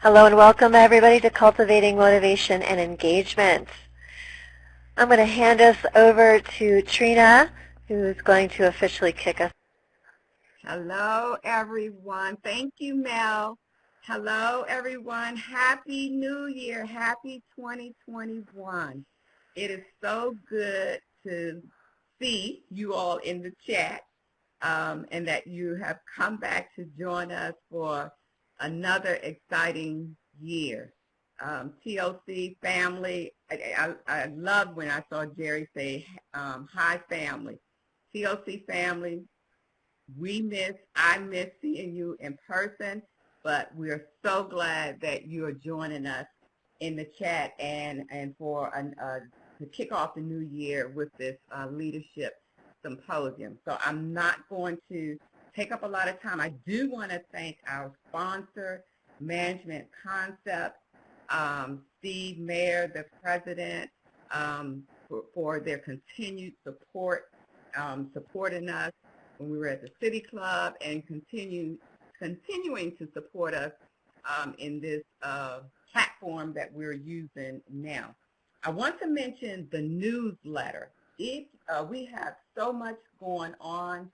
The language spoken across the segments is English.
Hello and welcome everybody to Cultivating Motivation and Engagement. I'm going to hand us over to Trina, who is going to officially kick us. Hello everyone. Thank you, Mel. Hello everyone. Happy New Year. Happy 2021. It is so good to see you all in the chat and that you have come back to join us for another exciting year. TLC family, I loved when I saw Jerry say, hi family. TLC family, I miss seeing you in person, but we're so glad that you are joining us in the chat and for to kick off the new year with this leadership symposium. So I'm not going to take up a lot of time. I do want to thank our sponsor, Management Concepts, Steve Mayer, the president, for their continued support, supporting us when we were at the City Club and continuing to support us in this platform that we're using now. I want to mention the newsletter. We have so much going on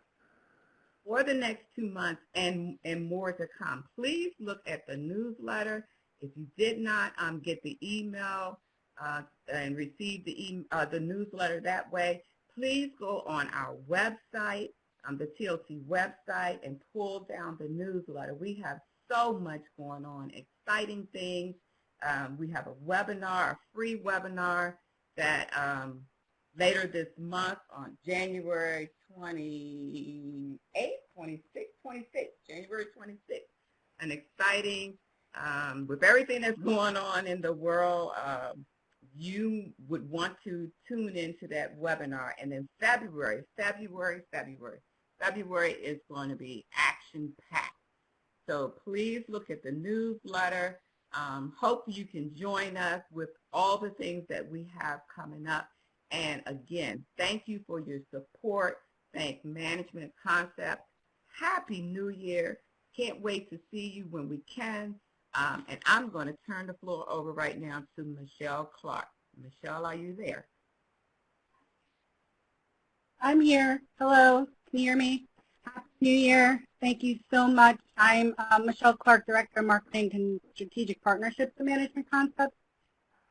for the next 2 months and more to come. Please look at the newsletter. If you did not get the email and receive the newsletter that way, please go on our website, the TLC website, and pull down the newsletter. We have so much going on, exciting things. We have a webinar, a free webinar that later this month on January 26th, January 26th. An exciting, with everything that's going on in the world, you would want to tune into that webinar. And then February is going to be action-packed. So please look at the newsletter. Hope you can join us with all the things that we have coming up. And again, thank you for your support. Thank Management Concepts. Happy New Year. Can't wait to see you when we can. And I'm going to turn the floor over right now to Michelle Clark. Michelle, are you there? I'm here. Hello. Can you hear me? Happy New Year. Thank you so much. I'm Michelle Clark, Director of Marketing and Strategic Partnerships at Management Concepts.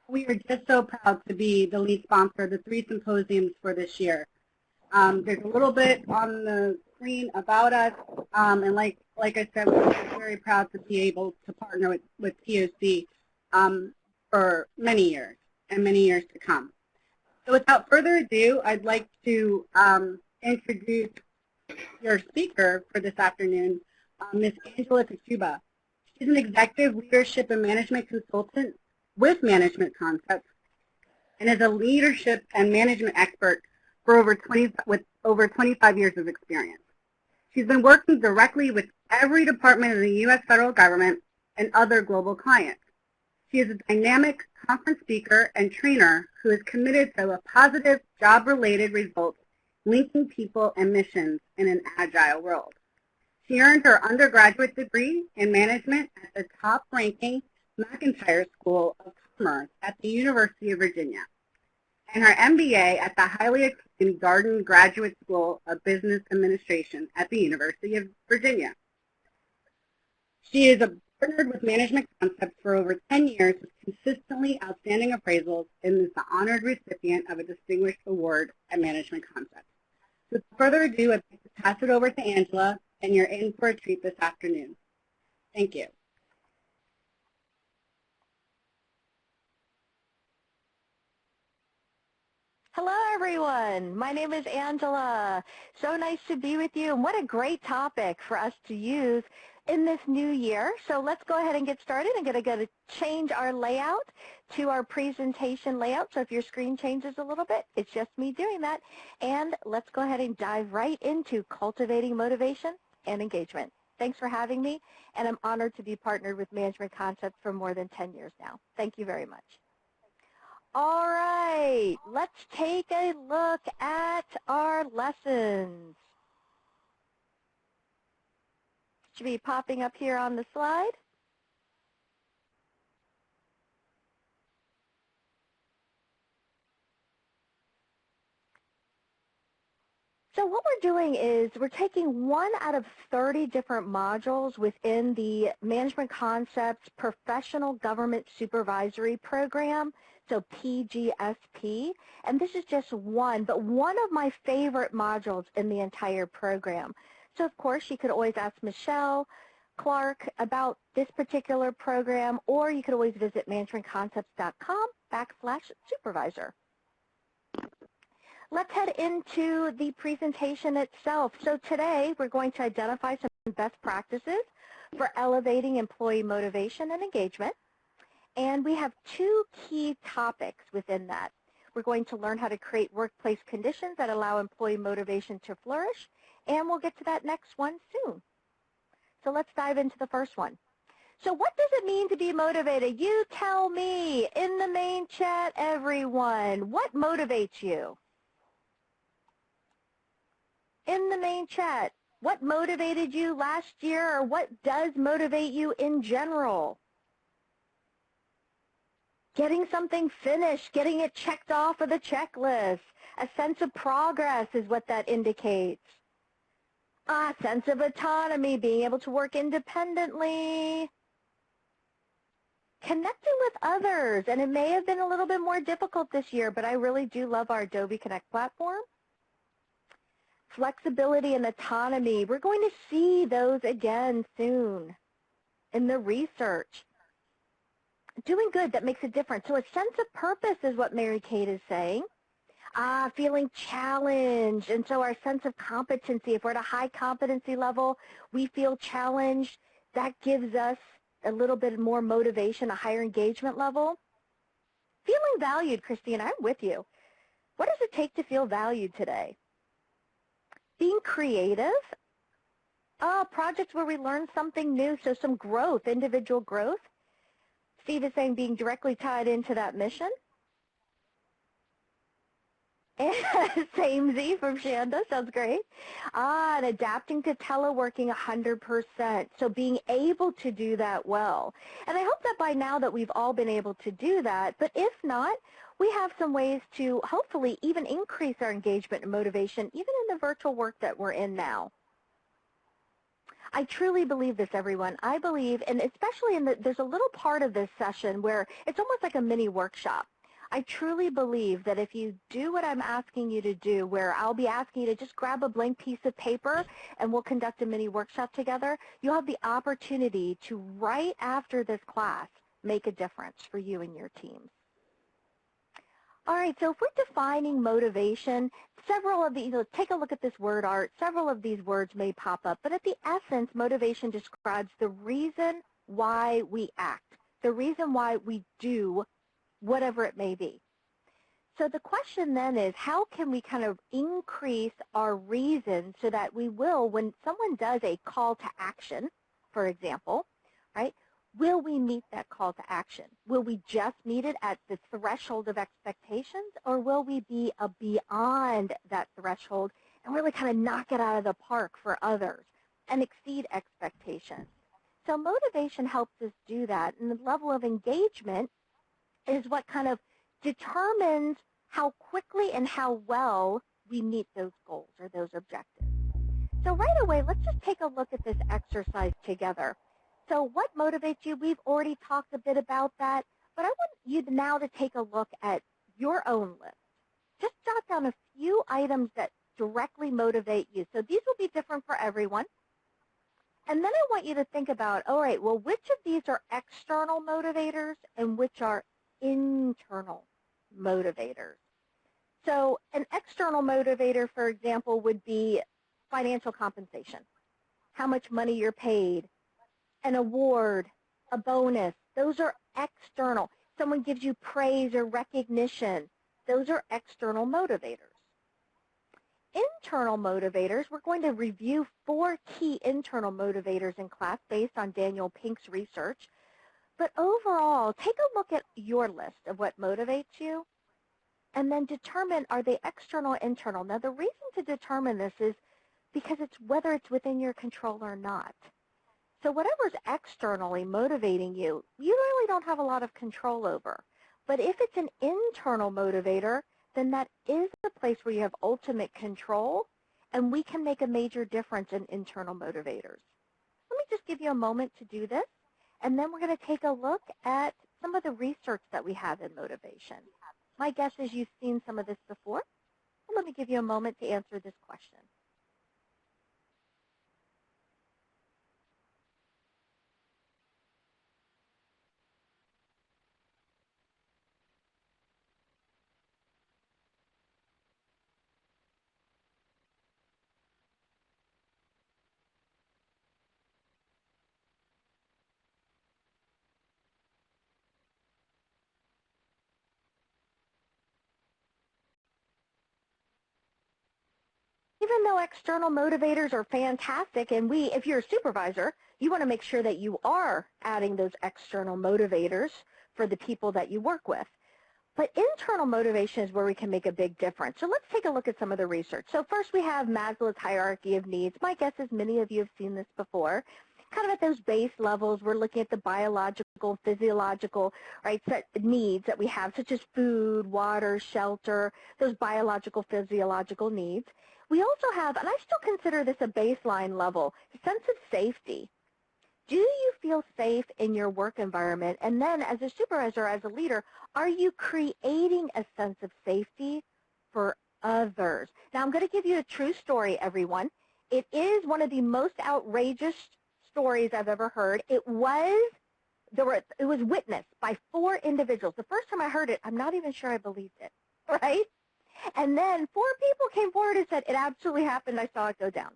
We are just so proud to be the lead sponsor of the 3 symposiums for this year. There's a little bit on the screen about us, and like I said, we're very proud to be able to partner with TOC for many years and many years to come. So without further ado, I'd like to introduce your speaker for this afternoon, Ms. Angela Tachuba. She's an executive leadership and management consultant with Management Concepts and is a leadership and management expert for with over 25 years of experience. She's been working directly with every department of the U.S. federal government and other global clients. She is a dynamic conference speaker and trainer who is committed to a positive job-related results linking people and missions in an agile world. She earned her undergraduate degree in management at the top-ranking McIntire School of Commerce at the University of Virginia, and her MBA at the highly acclaimed Darden Graduate School of Business Administration at the University of Virginia. She is partnered with Management Concepts for over 10 years with consistently outstanding appraisals and is the honored recipient of a distinguished award at Management Concepts. Without further ado, I'd like to pass it over to Angela, and you're in for a treat this afternoon. Thank you. Hello everyone, my name is Angela. So nice to be with you, and what a great topic for us to use in this new year. So let's go ahead and get started. I'm going to change our layout to our presentation layout. So if your screen changes a little bit, it's just me doing that. And let's go ahead and dive right into cultivating motivation and engagement. Thanks for having me, and I'm honored to be partnered with Management Concepts for more than 10 years now. Thank you very much. All right, let's take a look at our lessons. Should be popping up here on the slide. So what we're doing is we're taking 1 out of 30 different modules within the Management Concepts Professional Government Supervisory Program, so PGSP, and this is just one, but one of my favorite modules in the entire program. So of course you could always ask Michelle Clark about this particular program, or you could always visit managementconcepts.com/supervisor. Let's head into the presentation itself. So today we're going to identify some best practices for elevating employee motivation and engagement. And we have 2 key topics within that. We're going to learn how to create workplace conditions that allow employee motivation to flourish, and we'll get to that next one soon. So let's dive into the first one. So what does it mean to be motivated? You tell me in the main chat, everyone. What motivates you? In the main chat, what motivated you last year, or what does motivate you in general? Getting something finished, getting it checked off of the checklist. A sense of progress is what that indicates. A sense of autonomy, being able to work independently. Connecting with others, and it may have been a little bit more difficult this year, but I really do love our Adobe Connect platform. Flexibility and autonomy, we're going to see those again soon in the research. Doing good, that makes a difference. So a sense of purpose is what Mary Kate is saying. Feeling challenged, and so our sense of competency, if we're at a high competency level, we feel challenged. That gives us a little bit more motivation, a higher engagement level. Feeling valued, Christine, I'm with you. What does it take to feel valued today? Being creative. Projects where we learn something new, so some growth, individual growth. Steve is saying being directly tied into that mission. And same Z from Shanda, sounds great. And adapting to teleworking 100%, so being able to do that well. And I hope that by now that we've all been able to do that, but if not, we have some ways to hopefully even increase our engagement and motivation, even in the virtual work that we're in now. I truly believe this, everyone. I believe, and especially there's a little part of this session where it's almost like a mini workshop. I truly believe that if you do what I'm asking you to do, where I'll be asking you to just grab a blank piece of paper and we'll conduct a mini workshop together, you'll have the opportunity to, right after this class, make a difference for you and your teams. All right, so if we're defining motivation, several of these, take a look at this word art, several of these words may pop up, but at the essence, motivation describes the reason why we act, the reason why we do whatever it may be. So the question then is, how can we kind of increase our reason so that we will, when someone does a call to action, for example, right, will we meet that call to action? Will we just meet it at the threshold of expectations, or will we be beyond that threshold and really kind of knock it out of the park for others and exceed expectations? So motivation helps us do that, and the level of engagement is what kind of determines how quickly and how well we meet those goals or those objectives. So right away, let's just take a look at this exercise together. So what motivates you? We've already talked a bit about that, but I want you now to take a look at your own list. Just jot down a few items that directly motivate you. So these will be different for everyone. And then I want you to think about, all right, well, which of these are external motivators and which are internal motivators? So an external motivator, for example, would be financial compensation, how much money you're paid, an award, a bonus. Those are external. Someone gives you praise or recognition. Those are external motivators. Internal motivators, we're going to review 4 key internal motivators in class based on Daniel Pink's research. But overall, take a look at your list of what motivates you and then determine, are they external or internal? Now, the reason to determine this is because it's whether it's within your control or not. So whatever's externally motivating you, you really don't have a lot of control over. But if it's an internal motivator, then that is the place where you have ultimate control and we can make a major difference in internal motivators. Let me just give you a moment to do this, and then we're going to take a look at some of the research that we have in motivation. My guess is you've seen some of this before. Let me give you a moment to answer this question. Even though external motivators are fantastic, and if you're a supervisor, you want to make sure that you are adding those external motivators for the people that you work with. But internal motivation is where we can make a big difference. So let's take a look at some of the research. So first we have Maslow's hierarchy of needs. My guess is many of you have seen this before. Kind of at those base levels, we're looking at the biological, physiological, right, set needs that we have, such as food, water, shelter, those biological, physiological needs. We also have, and I still consider this a baseline level, a sense of safety. Do you feel safe in your work environment? And then as a supervisor, as a leader, are you creating a sense of safety for others? Now, I'm going to give you a true story, everyone. It is one of the most outrageous stories I've ever heard. It was witnessed by 4 individuals. The first time I heard it, I'm not even sure I believed it, right? And then 4 people came forward and said, it absolutely happened. I saw it go down.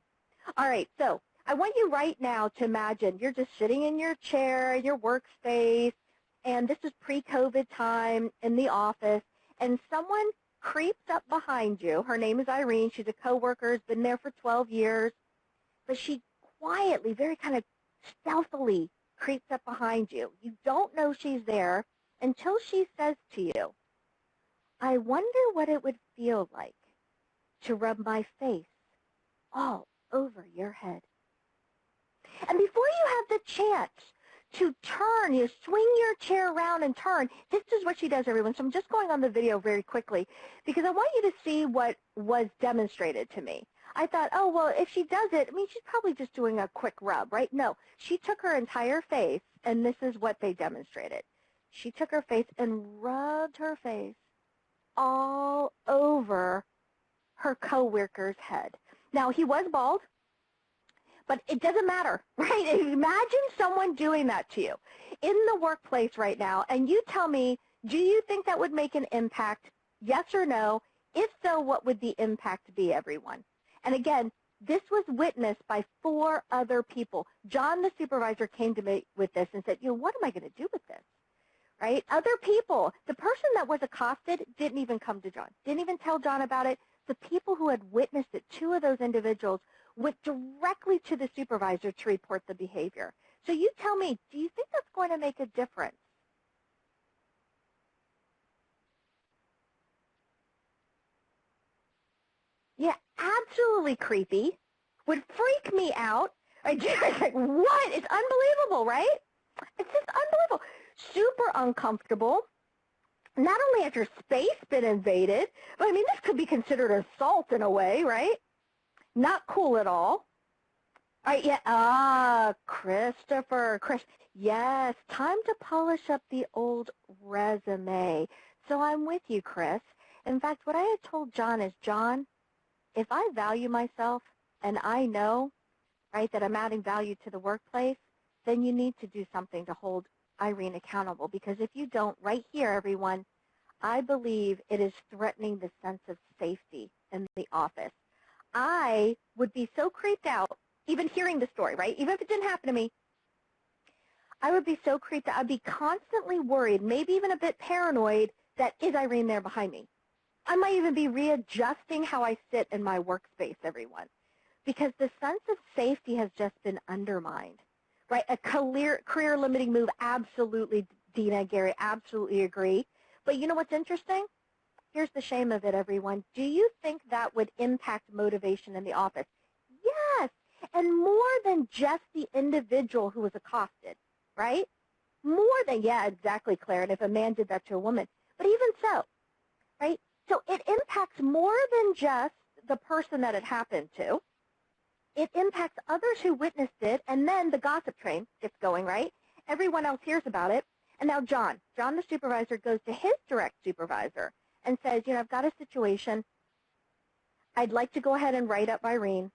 All right, so I want you right now to imagine you're just sitting in your chair, your workspace, and this is pre-COVID time in the office, and someone creeps up behind you. Her name is Irene. She's a coworker, has been there for 12 years, but she quietly, very kind of stealthily creeps up behind you. You don't know she's there until she says to you, I wonder what it would feel like to rub my face all over your head. And before you have the chance to turn, you swing your chair around and turn, this is what she does, everyone. So I'm just going on the video very quickly because I want you to see what was demonstrated to me. I thought, oh, well, if she does it, I mean, she's probably just doing a quick rub, right? No, she took her entire face, and this is what they demonstrated. She took her face and rubbed her face all over her coworker's head. Now, he was bald, but it doesn't matter, right? Imagine someone doing that to you in the workplace right now, and you tell me, do you think that would make an impact, yes or no? If so, what would the impact be, everyone? And again, this was witnessed by 4 other people. John, the supervisor, came to me with this and said, what am I going to do with this? Right? Other people, the person that was accosted didn't even come to John, didn't even tell John about it. The people who had witnessed it, 2 of those individuals, went directly to the supervisor to report the behavior. So you tell me, do you think that's going to make a difference? Yeah, absolutely creepy. Would freak me out. I was like, what? It's unbelievable, right? It's just unbelievable. Super uncomfortable. Not only has your space been invaded, but I mean, this could be considered assault in a way, right? Not cool at all. All right, yeah, Christopher, yes, time to polish up the old resume. So I'm with you, Chris. In fact, what I had told John is, John, if I value myself and I know, right, that I'm adding value to the workplace, then you need to do something to hold Irene accountable, because if you don't, right here, everyone, I believe it is threatening the sense of safety in the office. I would be so creeped out, even hearing the story, right? Even if it didn't happen to me, I would be so creeped out. I'd be constantly worried, maybe even a bit paranoid, that is Irene there behind me? I might even be readjusting how I sit in my workspace, everyone, because the sense of safety has just been undermined, right? A career-limiting move, absolutely, Dina, Gary, absolutely agree. But you know what's interesting? Here's the shame of it, everyone. Do you think that would impact motivation in the office? Yes, and more than just the individual who was accosted, right? More than, yeah, exactly, Claire, and if a man did that to a woman. But even so, right? So it impacts more than just the person that it happened to. It impacts others who witnessed it, and then the gossip train gets going, right? Everyone else hears about it. And now John the supervisor, goes to his direct supervisor and says, I've got a situation. I'd like to go ahead and write up Irene.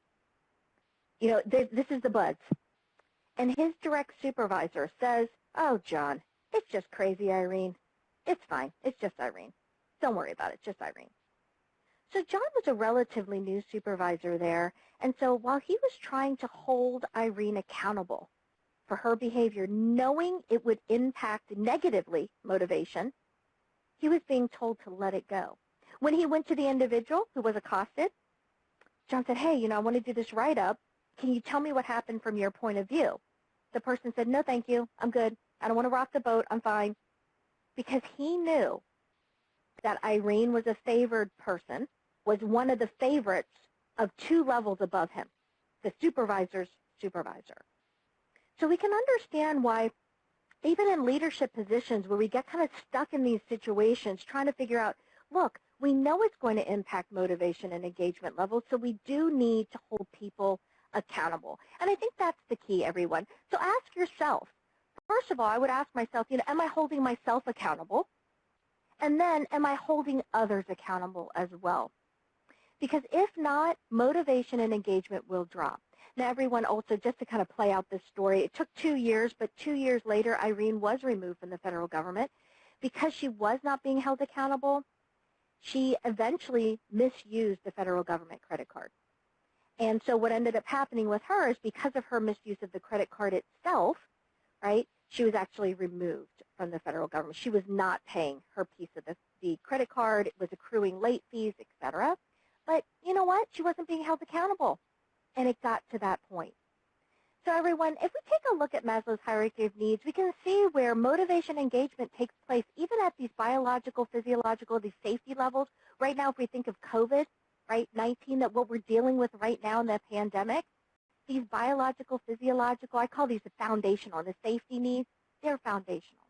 This is the buzz. And his direct supervisor says, oh, John, it's just crazy, Irene. It's fine. It's just Irene. Don't worry about it. Just Irene. So John was a relatively new supervisor there, and so while he was trying to hold Irene accountable for her behavior, knowing it would impact negatively motivation, he was being told to let it go. When he went to the individual who was accosted, John said, hey, I want to do this write-up. Can you tell me what happened from your point of view? The person said, no, thank you. I'm good. I don't want to rock the boat. I'm fine. Because he knew that Irene was a favored person, was one of the favorites of 2 levels above him, the supervisor's supervisor. So we can understand why even in leadership positions where we get kind of stuck in these situations trying to figure out, look, we know it's going to impact motivation and engagement levels, so we do need to hold people accountable. And I think that's the key, everyone. So ask yourself, first of all, I would ask myself, am I holding myself accountable? And then, am I holding others accountable as well? Because if not, motivation and engagement will drop. Now, everyone also, just to kind of play out this story, it took 2 years, but 2 years later, Irene was removed from the federal government. Because she was not being held accountable, she eventually misused the federal government credit card. And so what ended up happening with her is because of her misuse of the credit card itself, right, she was actually removed from the federal government. She was not paying her piece of the credit card. It was accruing late fees, et cetera. But you know what? She wasn't being held accountable, and it got to that point. So everyone, if we take a look at Maslow's hierarchy of needs, we can see where motivation engagement takes place even at these biological, physiological, these safety levels. Right now, if we think of COVID, right, 19, that what we're dealing with right now in the pandemic, these biological, physiological, I call these the foundational, the safety needs, they're foundational.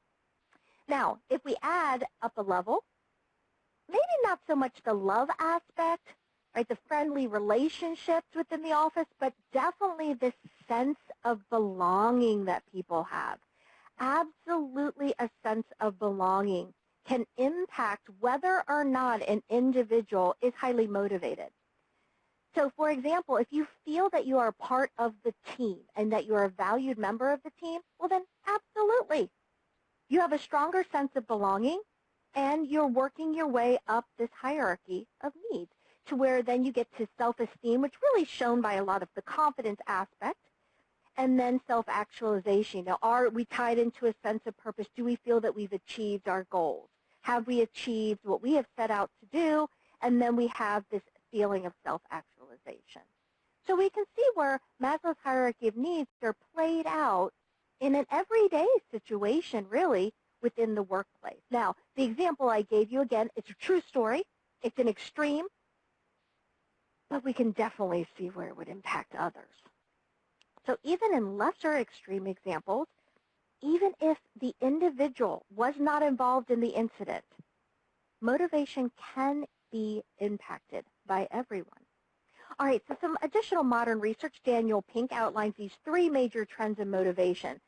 Now, if we add up a level, maybe not so much the love aspect, right, the friendly relationships within the office, but definitely this sense of belonging that people have. Absolutely a sense of belonging can impact whether or not an individual is highly motivated. So, for example, if you feel that you are part of the team and that you're a valued member of the team, well then absolutely. You have a stronger sense of belonging and you're working your way up this hierarchy of needs to where then you get to self-esteem, which really is shown by a lot of the confidence aspect, and then self-actualization. Now, are we tied into a sense of purpose? Do we feel that we've achieved our goals? Have we achieved what we have set out to do? And then we have this feeling of self-actualization. So we can see where Maslow's hierarchy of needs are played out in an everyday situation, really, within the workplace. Now, the example I gave you, again, it's a true story. It's an extreme, but we can definitely see where it would impact others. So even in lesser extreme examples, even if the individual was not involved in the incident, motivation can be impacted by everyone. All right, so some additional modern research. Daniel Pink outlines these 3 major trends in motivation.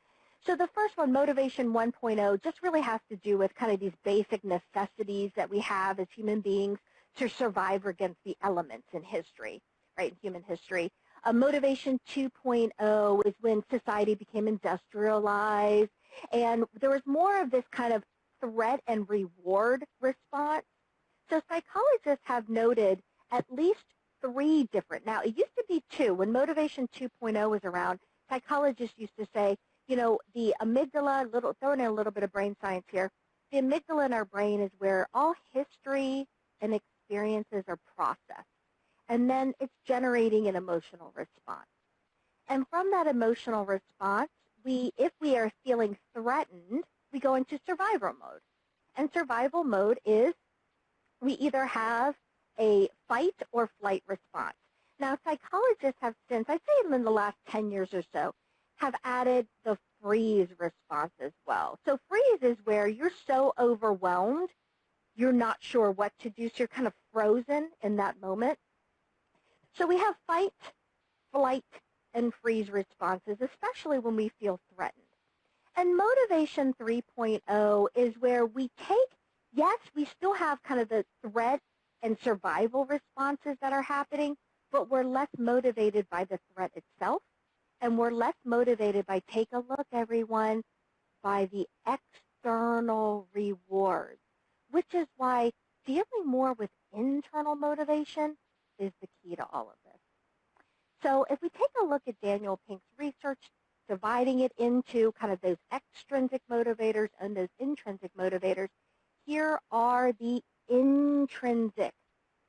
So the first one, motivation 1.0, just really has to do with kind of these basic necessities that we have as human beings to survive against the elements in history, right, in human history. Motivation 2.0 is when society became industrialized, and there was more of this kind of threat and reward response. So psychologists have noted at least 3 different. Now, it used to be 2. When motivation 2.0 was around, psychologists used to say, the amygdala, throwing in a little bit of brain science here, the amygdala in our brain is where all history and experiences are processed. And then it's generating an emotional response. And from that emotional response, if we are feeling threatened, we go into survival mode. And survival mode is we either have a fight or flight response. Now, psychologists have since, I'd say in the last 10 years or so, have added the freeze response as well. So freeze is where you're so overwhelmed, you're not sure what to do, so you're kind of frozen in that moment. So we have fight, flight, and freeze responses, especially when we feel threatened. And motivation 3.0 is where we take, yes, we still have kind of the threat and survival responses that are happening, but we're less motivated by the threat itself, and we're less motivated by, take a look, everyone, by the external rewards, which is why dealing more with internal motivation is the key to all of this. So if we take a look at Daniel Pink's research, dividing it into kind of those extrinsic motivators and those intrinsic motivators, here are the intrinsic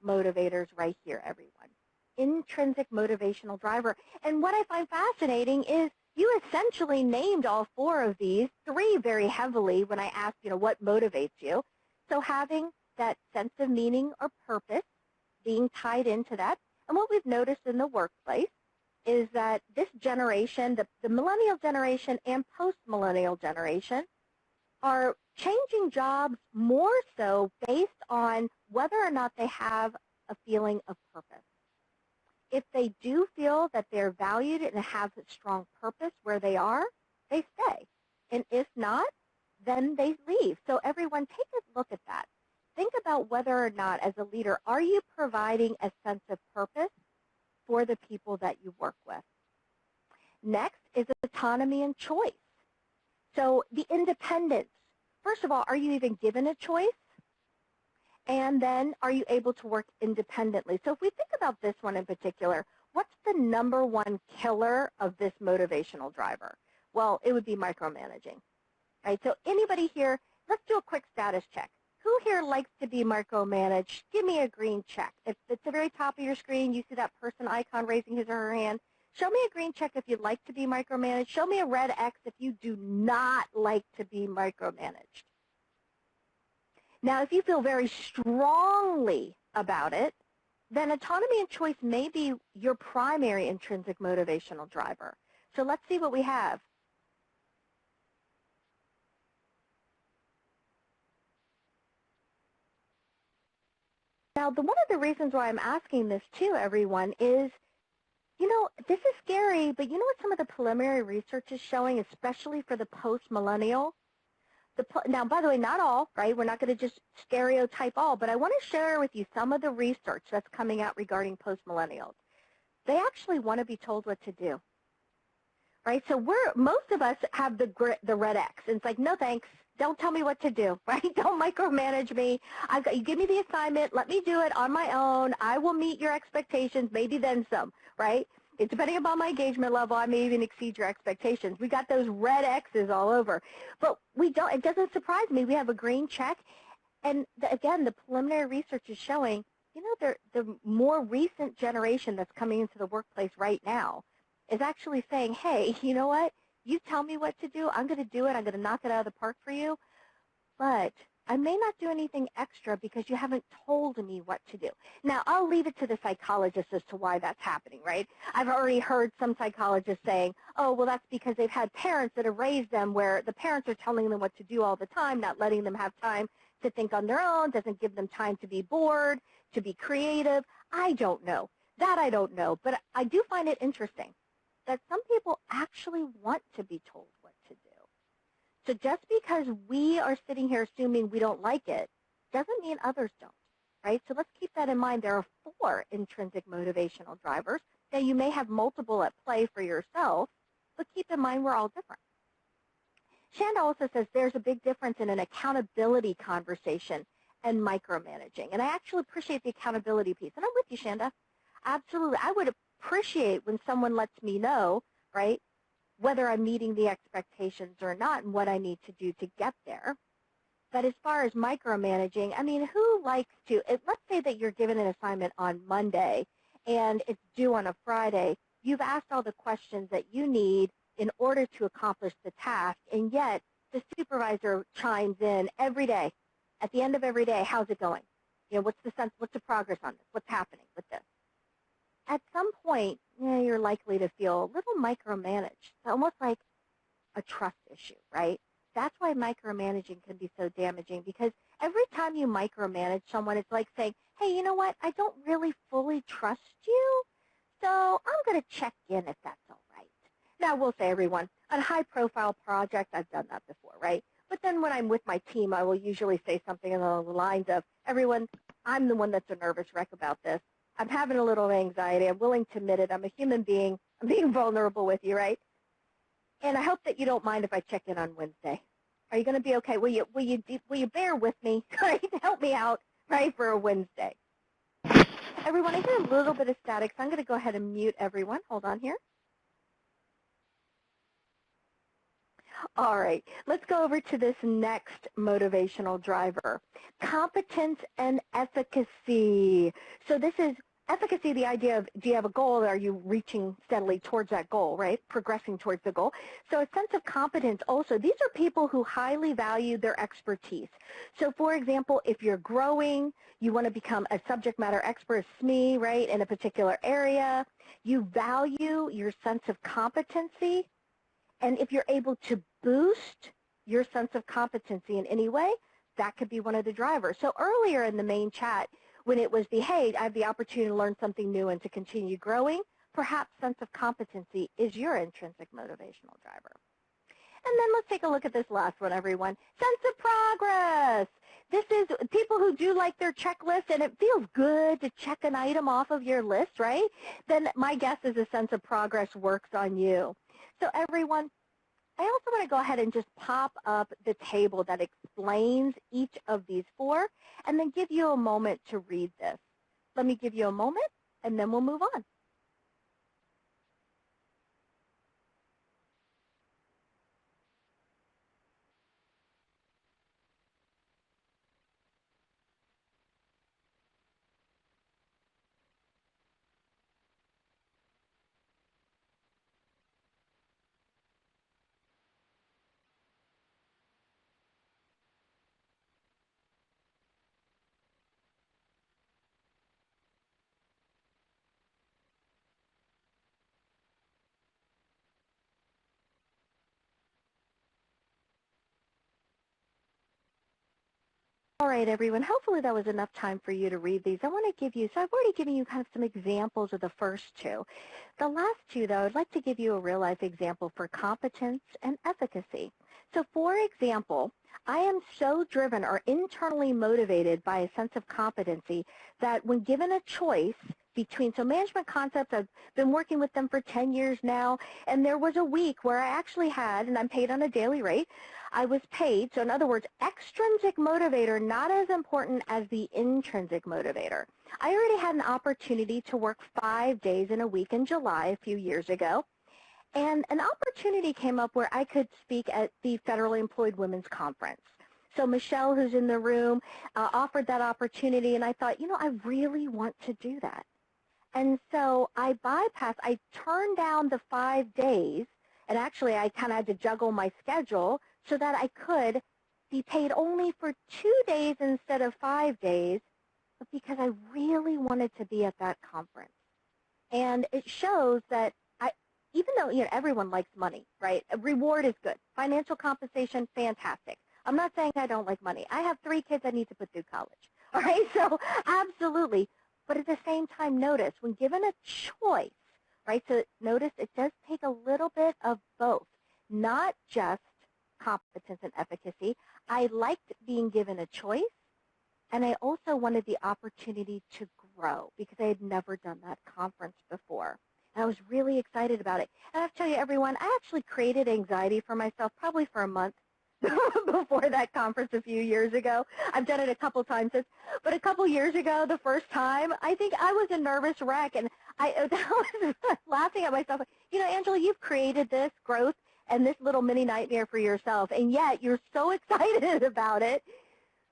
motivators right here, everyone. Intrinsic motivational driver. And what I find fascinating is you essentially named all four of these, three very heavily when I asked, what motivates you. So having that sense of meaning or purpose being tied into that. And what we've noticed in the workplace is that this generation, the millennial generation and post-millennial generation, are changing jobs more so based on whether or not they have a feeling of purpose. If they do feel that they're valued and have a strong purpose where they are, they stay. And if not, then they leave. So everyone, take a look at that. Think about whether or not, as a leader, are you providing a sense of purpose for the people that you work with? Next is autonomy and choice. So the independence. First of all, are you even given a choice? And then are you able to work independently? So if we think about this one in particular, what's the number one killer of this motivational driver? Well, it would be micromanaging. Right? So anybody here, let's do a quick status check. Who here likes to be micromanaged? Give me a green check. If it's at the very top of your screen, you see that person icon raising his or her hand. Show me a green check if you'd like to be micromanaged. Show me a red X if you do not like to be micromanaged. Now, if you feel very strongly about it, then autonomy and choice may be your primary intrinsic motivational driver. So let's see what we have. Now, one of the reasons why I'm asking this too, everyone, is, this is scary, but you know what some of the preliminary research is showing, especially for the post-millennial? Now, by the way, not all, right? We're not going to just stereotype all, but I want to share with you some of the research that's coming out regarding post-millennials. They actually want to be told what to do, right? So most of us have the red X. And it's like, no thanks. Don't tell me what to do, right? Don't micromanage me. You give me the assignment. Let me do it on my own. I will meet your expectations, maybe then some, right? It's depending upon my engagement level, I may even exceed your expectations. We got those red X's all over. But we don't. It doesn't surprise me. We have a green check. And again, the preliminary research is showing, the more recent generation that's coming into the workplace right now is actually saying, hey, you know what? You tell me what to do. I'm going to do it. I'm going to knock it out of the park for you. But I may not do anything extra because you haven't told me what to do. Now, I'll leave it to the psychologist as to why that's happening, right? I've already heard some psychologists saying, oh, well, that's because they've had parents that have raised them where the parents are telling them what to do all the time, not letting them have time to think on their own, doesn't give them time to be bored, to be creative. I don't know. That I don't know. But I do find it interesting that some people actually want to be told what to do. So just because we are sitting here assuming we don't like it doesn't mean others don't, right? So let's keep that in mind. There are 4 intrinsic motivational drivers. Now, you may have multiple at play for yourself, but keep in mind we're all different. Shanda also says there's a big difference in an accountability conversation and micromanaging. And I actually appreciate the accountability piece. And I'm with you, Shanda. Absolutely. I would appreciate when someone lets me know, right, whether I'm meeting the expectations or not and what I need to do to get there. But as far as micromanaging, I mean, who likes to, let's say that you're given an assignment on Monday and it's due on a Friday. You've asked all the questions that you need in order to accomplish the task, and yet the supervisor chimes in every day. At the end of every day, how's it going? What's the progress on this? What's happening with this? At some point, you're likely to feel a little micromanaged. It's almost like a trust issue, right? That's why micromanaging can be so damaging, because every time you micromanage someone, it's like saying, hey, you know what? I don't really fully trust you, So I'm going to check in if that's all right. Now, we'll say, everyone, on high-profile projects, I've done that before, right? But then when I'm with my team, I will usually say something along the lines of, everyone, I'm the one that's a nervous wreck about this. I'm having a little anxiety. I'm willing to admit it. I'm a human being. I'm being vulnerable with you, right? And I hope that you don't mind if I check in on Wednesday. Are you going to be okay? Will you bear with me, right? Help me out, right, for a Wednesday. Everyone, I hear a little bit of static, so I'm going to go ahead and mute everyone. Hold on here. All right, let's go over to this next motivational driver, competence and efficacy. So this is efficacy, the idea of, do you have a goal? Are you reaching steadily towards that goal, right? Progressing towards the goal. So a sense of competence also, these are people who highly value their expertise. So for example, if you're growing, you want to become a subject matter expert, SME, right, in a particular area, you value your sense of competency. And if you're able to boost your sense of competency in any way, that could be one of the drivers. So earlier in the main chat, when it was the, hey, I have the opportunity to learn something new and to continue growing, perhaps sense of competency is your intrinsic motivational driver. And then let's take a look at this last one, everyone. Sense of progress. This is people who do like their checklist, and it feels good to check an item off of your list, right? Then my guess is a sense of progress works on you. So everyone, I also want to go ahead and just pop up the table that explains each of these four and then give you a moment to read this. Let me give you a moment, and then we'll move on. All right, everyone. Hopefully that was enough time for you to read these. I want to give you, so I've already given you kind of some examples of the first two. The last two, though, I'd like to give you a real-life example for competence and efficacy. So, for example, I am so driven or internally motivated by a sense of competency that when given a choice between, so Management Concepts, I've been working with them for 10 years now, and there was a week where I actually had, and I'm paid on a daily rate, I was paid, so in other words, extrinsic motivator, not as important as the intrinsic motivator. I already had an opportunity to work 5 days in a week in July a few years ago, and an opportunity came up where I could speak at the Federally Employed Women's Conference. So Michelle, who's in the room, offered that opportunity, and I thought, you know, I really want to do that. And so I turned down the 5 days, and actually I kind of had to juggle my schedule so that I could be paid only for 2 days instead of 5 days, but because I really wanted to be at that conference. And it shows that even though, you know, everyone likes money, right? A reward is good. Financial compensation, fantastic. I'm not saying I don't like money. I have 3 kids I need to put through college. All right, so absolutely. But at the same time, notice, when given a choice, right, so notice it does take a little bit of both, not just competence and efficacy. I liked being given a choice, and I also wanted the opportunity to grow because I had never done that conference before. And I was really excited about it. And I have to tell you, everyone, I actually created anxiety for myself probably for a month before that conference a few years ago. I've done it a couple times since, but a couple years ago, the first time, I think I was a nervous wreck, and I was laughing at myself. You know, Angela, you've created this growth and this little mini nightmare for yourself, and yet you're so excited about it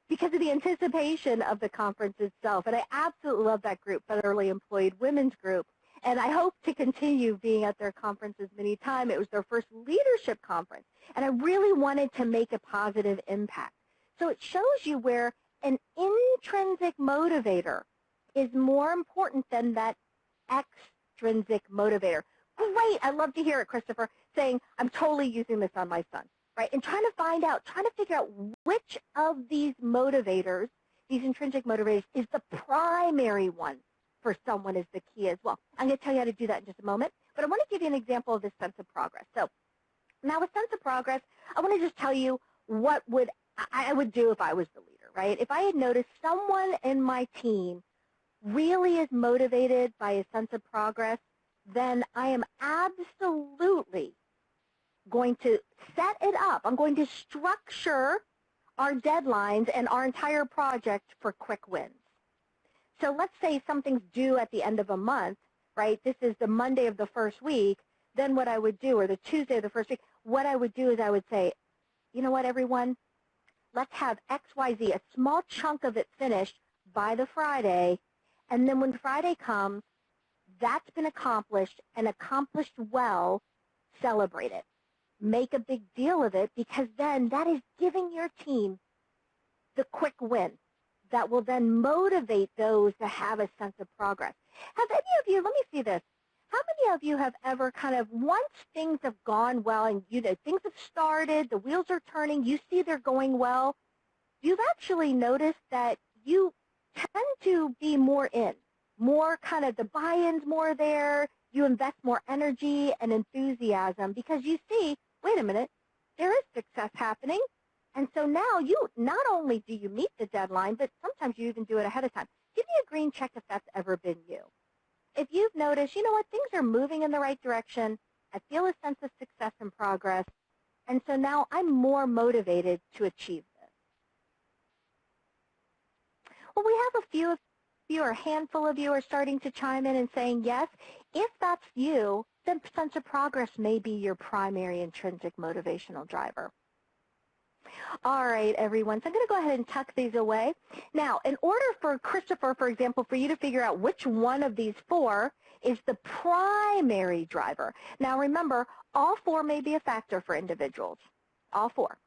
because of the anticipation of the conference itself. And I absolutely love that group, Federally Employed Women's Group. And I hope to continue being at their conferences many times. It was their first leadership conference, and I really wanted to make a positive impact. So it shows you where an intrinsic motivator is more important than that extrinsic motivator. Great, I love to hear it, Christopher, saying, I'm totally using this on my son, right? And trying to find out, trying to figure out which of these motivators, these intrinsic motivators, is the primary one for someone is the key as well. I'm going to tell you how to do that in just a moment, but I want to give you an example of this sense of progress. So now with sense of progress, I want to just tell you what I would do if I was the leader, right? If I had noticed someone in my team really is motivated by a sense of progress, then I am absolutely going to set it up. I'm going to structure our deadlines and our entire project for quick wins. So let's say something's due at the end of a month, right? This is the Monday of the first week. Then what I would do, or the Tuesday of the first week, what I would do is I would say, you know what, everyone? Let's have XYZ, a small chunk of it finished by the Friday. And then when Friday comes, that's been accomplished and accomplished well, celebrate it. Make a big deal of it, because then that is giving your team the quick win that will then motivate those to have a sense of progress. Have any of you, let me see this, how many of you have ever kind of, once things have gone well and things have started, the wheels are turning, you see they're going well, you've actually noticed that you tend to be more in, more kind of the buy-in's more there, you invest more energy and enthusiasm because you see, wait a minute, there is success happening. And so now you, not only do you meet the deadline, but sometimes you even do it ahead of time. Give me a green check if that's ever been you. If you've noticed, you know what, things are moving in the right direction, I feel a sense of success and progress, and so now I'm more motivated to achieve this. Well, we have a few of you, or a handful of you are starting to chime in and saying yes. If that's you, then sense of progress may be your primary intrinsic motivational driver. All right, everyone, so I'm going to go ahead and tuck these away. Now, in order for Christopher, for example, for you to figure out which one of these four is the primary driver. Now, remember, all four may be a factor for individuals, all four.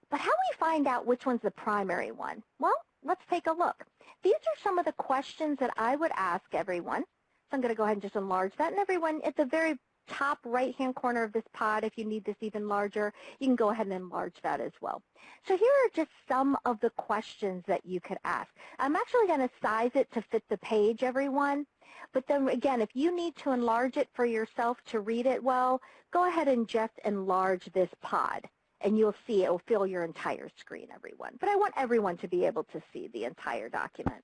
But how do we find out which one's the primary one? Well, let's take a look. These are some of the questions that I would ask everyone. So I'm going to go ahead and just enlarge that. And everyone, at the very top right-hand corner of this pod, if you need this even larger, you can go ahead and enlarge that as well. So here are just some of the questions that you could ask. I'm actually going to size it to fit the page, everyone. But then again, if you need to enlarge it for yourself to read it well, go ahead and just enlarge this pod. And you'll see it will fill your entire screen, everyone. But I want everyone to be able to see the entire document.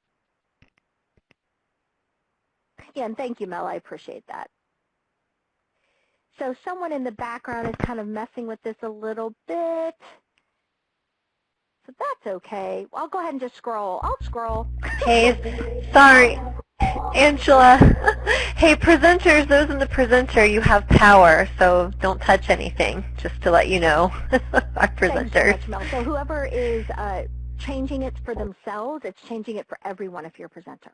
Yeah, and thank you, Mel. I appreciate that. So someone in the background is kind of messing with this a little bit. So that's okay. I'll go ahead and just scroll. I'll scroll. Hey, sorry, Angela. Hey, presenters, those in the presenter, you have power, so don't touch anything, just to let you know, our presenters. Thanks so much, Mel. So whoever is changing it for themselves, it's changing it for everyone if you're a presenter.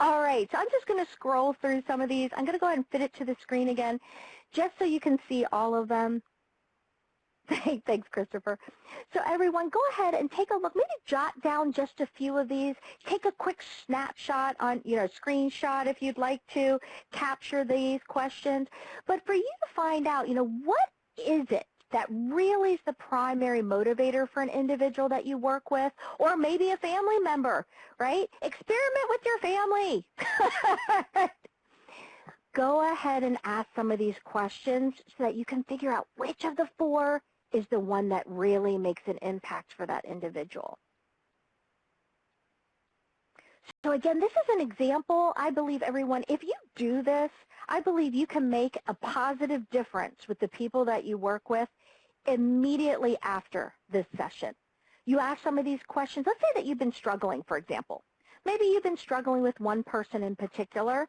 All right, so I'm just going to scroll through some of these. I'm going to go ahead and fit it to the screen again, just so you can see all of them. Thanks, Christopher. So everyone, go ahead and take a look. Maybe jot down just a few of these. Take a quick snapshot on, screenshot if you'd like to capture these questions. But for you to find out, what is it that really is the primary motivator for an individual that you work with, or maybe a family member, right? Experiment with your family. Go ahead and ask some of these questions so that you can figure out which of the four is the one that really makes an impact for that individual. So again, this is an example. I believe everyone, if you do this, I believe you can make a positive difference with the people that you work with immediately after this session. You ask some of these questions. Let's say that you've been struggling, for example. Maybe you've been struggling with one person in particular.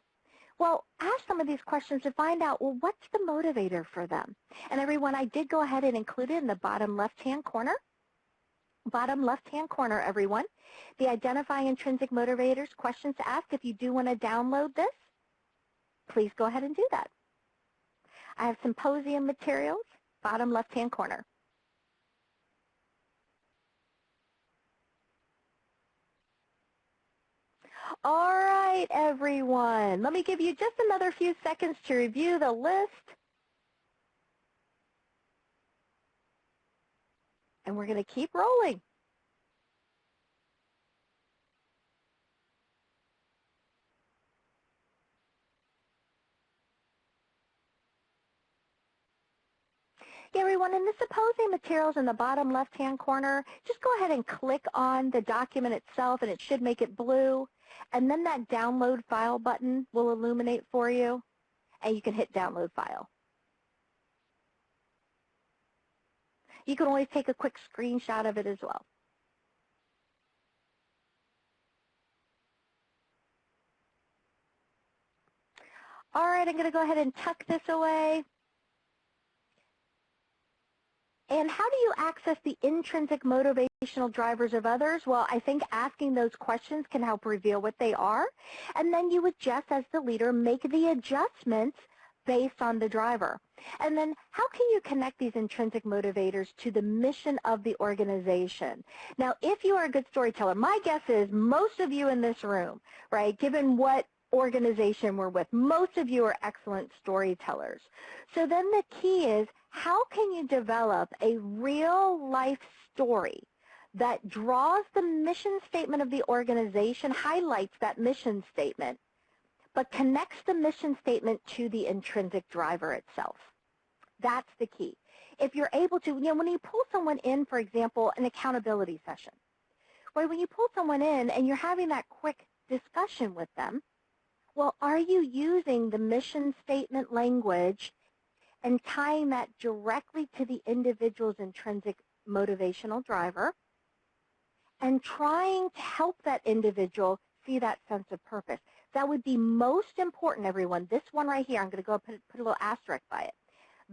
Well, ask some of these questions to find out, well, what's the motivator for them? And everyone, I did go ahead and include it in the bottom left-hand corner. Bottom left-hand corner, everyone. The identifying intrinsic motivators, questions to ask. If you do want to download this, please go ahead and do that. I have symposium materials, bottom left-hand corner. All right, everyone. Let me give you just another few seconds to review the list. And we're going to keep rolling. Yeah, everyone, in the symposium materials in the bottom left-hand corner, just go ahead and click on the document itself, and it should make it blue. And then that download file button will illuminate for you, and you can hit download file. You can always take a quick screenshot of it as well. All right, I'm going to go ahead and tuck this away. And how do you access the intrinsic motivational drivers of others? Well, I think asking those questions can help reveal what they are. And then you would just, as the leader, make the adjustments based on the driver. And then how can you connect these intrinsic motivators to the mission of the organization? Now, if you are a good storyteller, my guess is most of you in this room, right, given what organization we're with, most of you are excellent storytellers. So then the key is, how can you develop a real-life story that draws the mission statement of the organization, highlights that mission statement, but connects the mission statement to the intrinsic driver itself? That's the key. If you're able to, when you pull someone in, for example, an accountability session, right, when you pull someone in and you're having that quick discussion with them, well, are you using the mission statement language and tying that directly to the individual's intrinsic motivational driver and trying to help that individual see that sense of purpose? That would be most important, everyone. This one right here, I'm going to go put a little asterisk by it.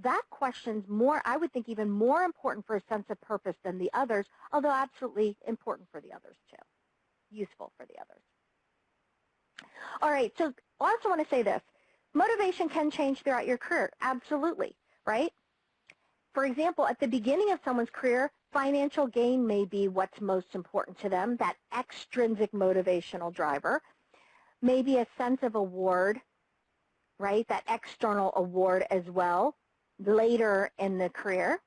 That question's more, I would think, even more important for a sense of purpose than the others, although absolutely important for the others too, useful for the others. All right, so I also want to say this. Motivation can change throughout your career, absolutely, right? For example, at the beginning of someone's career, financial gain may be what's most important to them, that extrinsic motivational driver. Maybe a sense of award, right, that external award as well, later in the career.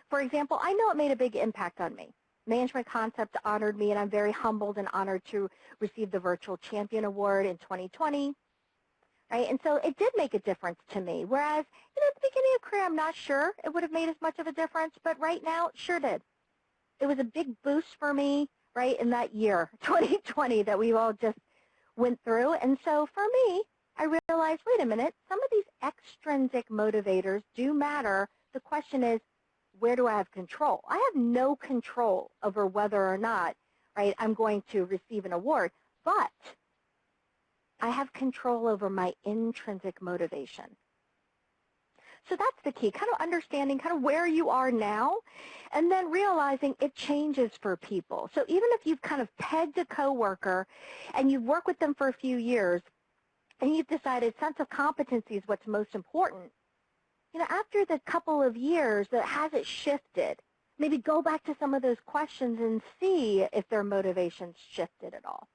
For example, I know it made a big impact on me. Management Concepts honored me, and I'm very humbled and honored to receive the Virtual Champion Award in 2020. Right? And so it did make a difference to me, whereas at the beginning of career, I'm not sure it would have made as much of a difference, but right now it sure did. It was a big boost for me, right, in that year, 2020, that we all just went through. And so for me, I realized, wait a minute, some of these extrinsic motivators do matter. The question is, where do I have control? I have no control over whether or not, right, I'm going to receive an award, but I have control over my intrinsic motivation. So that's the key, kind of understanding kind of where you are now, and then realizing it changes for people. So even if you've kind of pegged a coworker and you've worked with them for a few years, and you've decided sense of competency is what's most important, after the couple of years, has it shifted? Maybe go back to some of those questions and see if their motivation's shifted at all.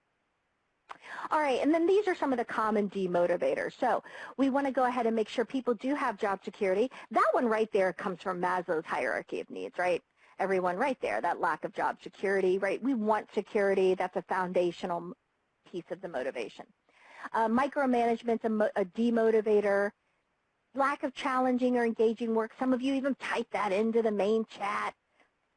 All right, and then these are some of the common demotivators. So we want to go ahead and make sure people do have job security. That one right there comes from Maslow's hierarchy of needs, right? Everyone right there, that lack of job security, right? We want security. That's a foundational piece of the motivation. Micromanagement's a demotivator. Lack of challenging or engaging work. Some of you even type that into the main chat.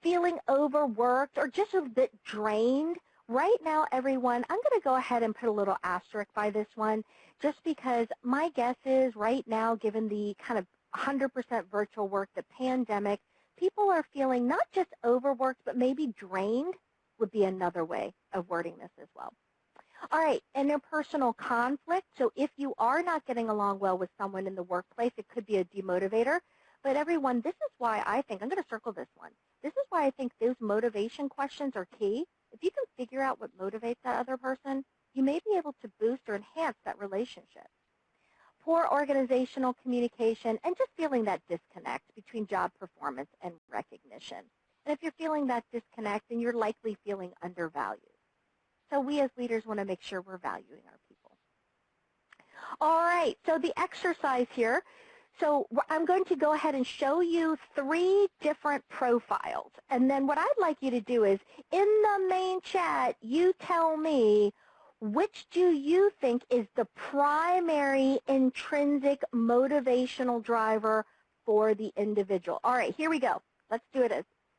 Feeling overworked or just a bit drained. Right now, everyone, I'm going to go ahead and put a little asterisk by this one, just because my guess is right now, given the kind of 100% virtual work, the pandemic, people are feeling not just overworked, but maybe drained would be another way of wording this as well. All right, interpersonal conflict. So if you are not getting along well with someone in the workplace, it could be a demotivator. But everyone, this is why I think, I'm going to circle this one. This is why I think those motivation questions are key. If you can figure out what motivates that other person, you may be able to boost or enhance that relationship. Poor organizational communication and just feeling that disconnect between job performance and recognition. And if you're feeling that disconnect, then you're likely feeling undervalued. So we as leaders want to make sure we're valuing our people. All right, so the exercise here. So I'm going to go ahead and show you 3 different profiles. And then what I'd like you to do is, in the main chat, you tell me which do you think is the primary intrinsic motivational driver for the individual. All right, here we go. Let's do it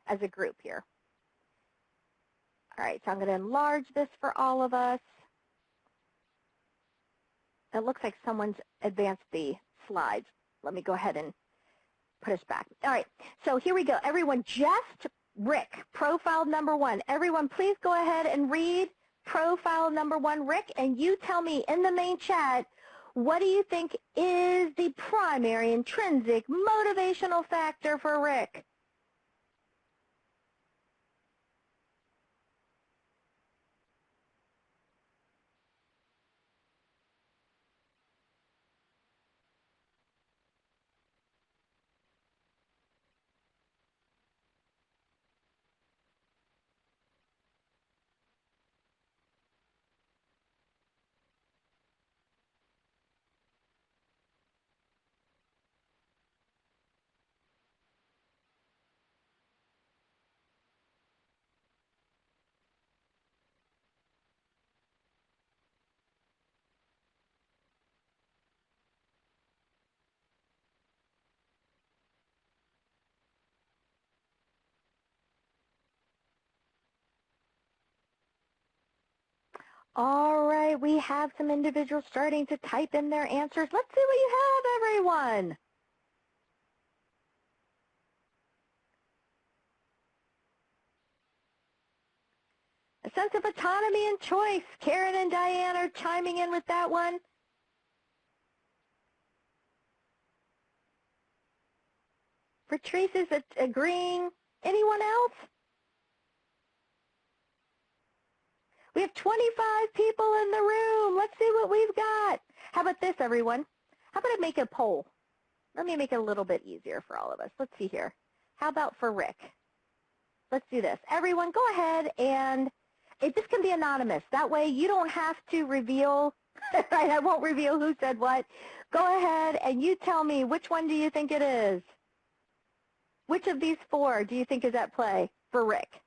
as a group here. All right, so I'm going to enlarge this for all of us. It looks like someone's advanced the slides. Let me go ahead and put us back. All right, so here we go. Everyone, just Rick, profile number 1. Everyone, please go ahead and read profile number 1, Rick, and you tell me in the main chat, what do you think is the primary intrinsic motivational factor for Rick? All right, we have some individuals starting to type in their answers. Let's see what you have, everyone. A sense of autonomy and choice. Karen and Diane are chiming in with that one. Patrice is agreeing. Anyone else? We have 25 people in the room. Let's see what we've got. How about this, everyone? How about I make a poll? Let me make it a little bit easier for all of us. Let's see here. How about for Rick? Let's do this. Everyone, go ahead and this can be anonymous. That way you don't have to reveal, right? I won't reveal who said what. Go ahead and you tell me, which one do you think it is? Which of these 4 do you think is at play for Rick?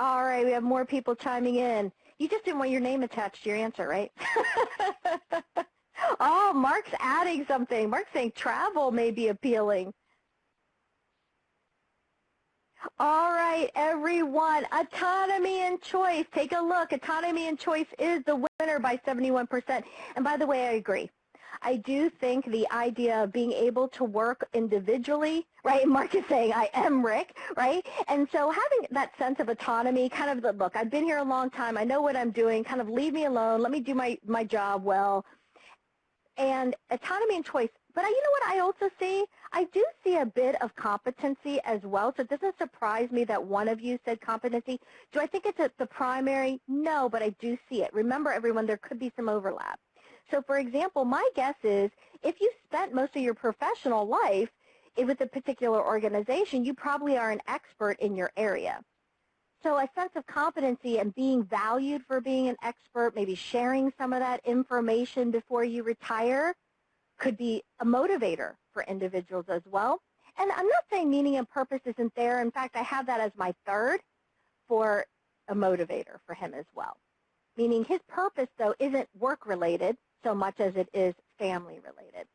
All right, we have more people chiming in. You just didn't want your name attached to your answer, right? Oh, Mark's adding something. Mark's saying travel may be appealing. All right, everyone, autonomy and choice. Take a look. Autonomy and choice is the winner by 71%. And by the way, I agree. I do think the idea of being able to work individually, right? Mark is saying, I am Rick, right? And so having that sense of autonomy, kind of the, look, I've been here a long time. I know what I'm doing. Kind of leave me alone. Let me do my job well. And autonomy and choice. But you know what I also see? I do see a bit of competency as well. So it doesn't surprise me that one of you said competency. Do I think it's the primary? No, but I do see it. Remember, everyone, there could be some overlap. So, for example, my guess is if you spent most of your professional life with a particular organization, you probably are an expert in your area. So a sense of competency and being valued for being an expert, maybe sharing some of that information before you retire, could be a motivator for individuals as well. And I'm not saying meaning and purpose isn't there. In fact, I have that as my third for a motivator for him as well. Meaning his purpose, though, isn't work-related so much as it is family-related.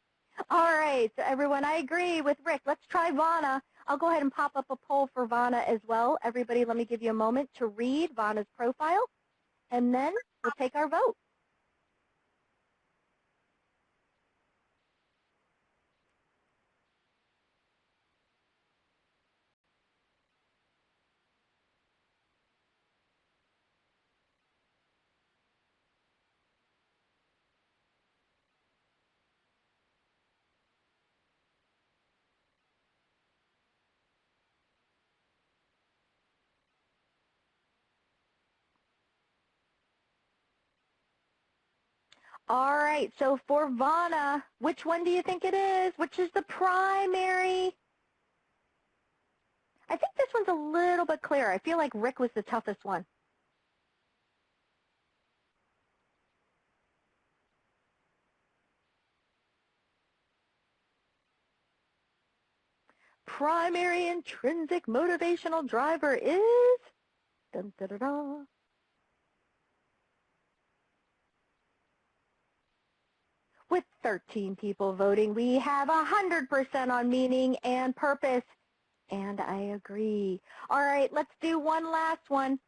All right, so everyone, I agree with Rick. Let's try Vana. I'll go ahead and pop up a poll for Vana as well. Everybody, let me give you a moment to read Vana's profile, and then we'll take our vote. All right, so for Vana, which one do you think it is? Which is the primary? I think this one's a little bit clearer. I feel like Rick was the toughest one. Primary intrinsic motivational driver is, dun, da, da, da. With 13 people voting, we have 100% on meaning and purpose. And I agree. All right, let's do one last one.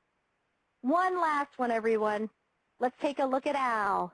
One last one, everyone. Let's take a look at Al.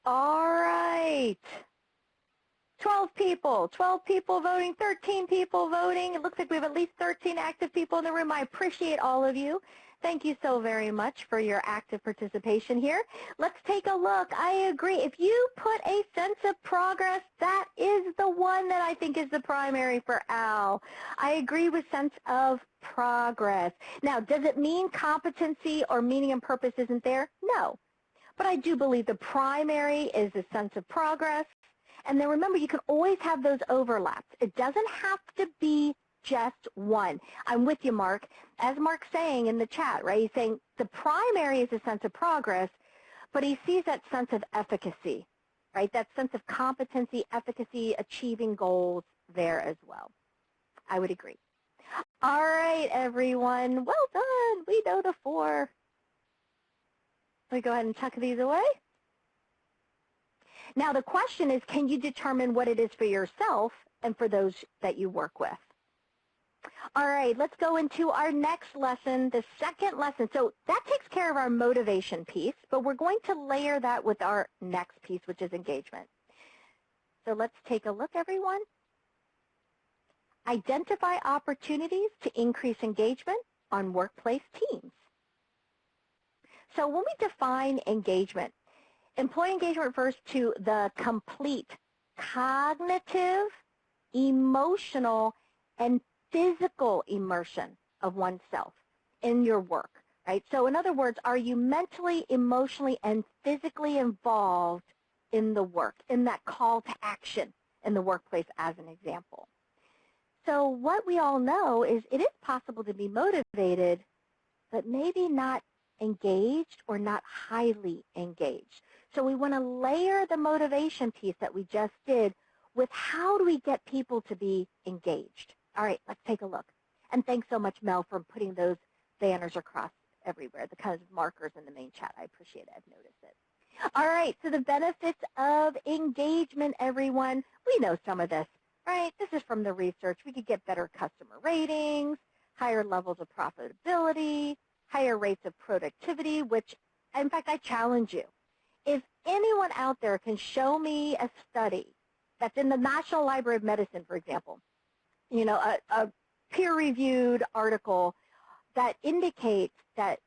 All right. 12 people voting, 13 people voting. It looks like we have at least 13 active people in the room. I appreciate all of you. Thank you so very much for your active participation here. Let's take a look. I agree. If you put a sense of progress, that is the one that I think is the primary for Al. I agree with sense of progress. Now, does it mean competency or meaning and purpose isn't there? No. But I do believe the primary is a sense of progress. And then remember, you can always have those overlaps. It doesn't have to be just one. I'm with you, Mark. As Mark's saying in the chat, right, he's saying the primary is a sense of progress, but he sees that sense of efficacy, right, that sense of competency, efficacy, achieving goals there as well. I would agree. All right, everyone. Well done. We know the 4. We go ahead and tuck these away. Now the question is, can you determine what it is for yourself and for those that you work with? All right, let's go into our next lesson, the second lesson. So that takes care of our motivation piece, but we're going to layer that with our next piece, which is engagement. So let's take a look, everyone. Identify opportunities to increase engagement on workplace teams. So when we define engagement, employee engagement refers to the complete cognitive, emotional, and physical immersion of oneself in your work, right? So in other words, are you mentally, emotionally, and physically involved in the work, in that call to action in the workplace as an example? So what we all know is it is possible to be motivated, but maybe not engaged or not highly engaged. So we want to layer the motivation piece that we just did with how do we get people to be engaged. All right, let's take a look. And thanks so much, Mel, for putting those banners across everywhere, the kind of markers in the main chat. I appreciate it. I've noticed it. All right, so the benefits of engagement, everyone. We know some of this, right? This is from the research. We could get better customer ratings, higher levels of profitability, higher rates of productivity, which, in fact, I challenge you. If anyone out there can show me a study that's in the National Library of Medicine, for example, you know, a peer-reviewed article that indicates that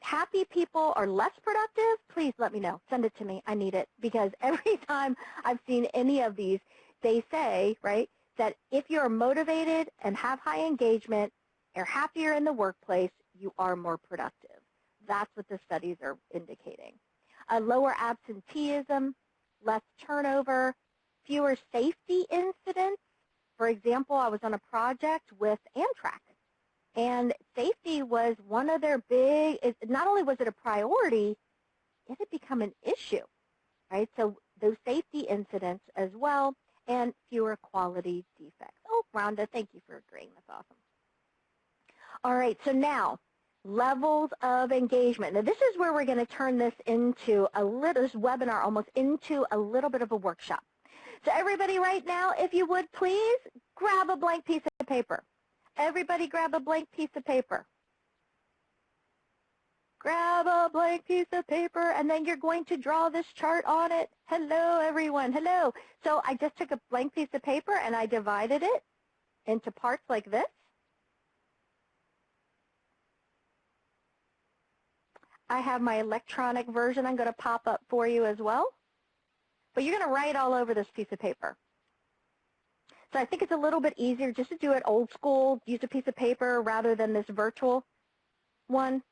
happy people are less productive, please let me know. Send it to me. I need it, because every time I've seen any of these, they say, right, that if you're motivated and have high engagement, you're happier in the workplace, you are more productive. That's what the studies are indicating. A lower absenteeism, less turnover, fewer safety incidents. For example, I was on a project with Amtrak, and safety was one of their big, not only was it a priority, it had become an issue, right? So those safety incidents as well, and fewer quality defects. Oh, Rhonda, thank you for agreeing. That's awesome. All right, so now, levels of engagement. Now, this is where we're going to turn this into this webinar almost into a little bit of a workshop. So everybody right now, if you would please, grab a blank piece of paper. Everybody grab a blank piece of paper. Grab a blank piece of paper, and then you're going to draw this chart on it. Hello, everyone. Hello. So I just took a blank piece of paper, and I divided it into parts like this. I have my electronic version I'm going to pop up for you as well. But you're going to write all over this piece of paper. So I think it's a little bit easier just to do it old school, use a piece of paper rather than this virtual one.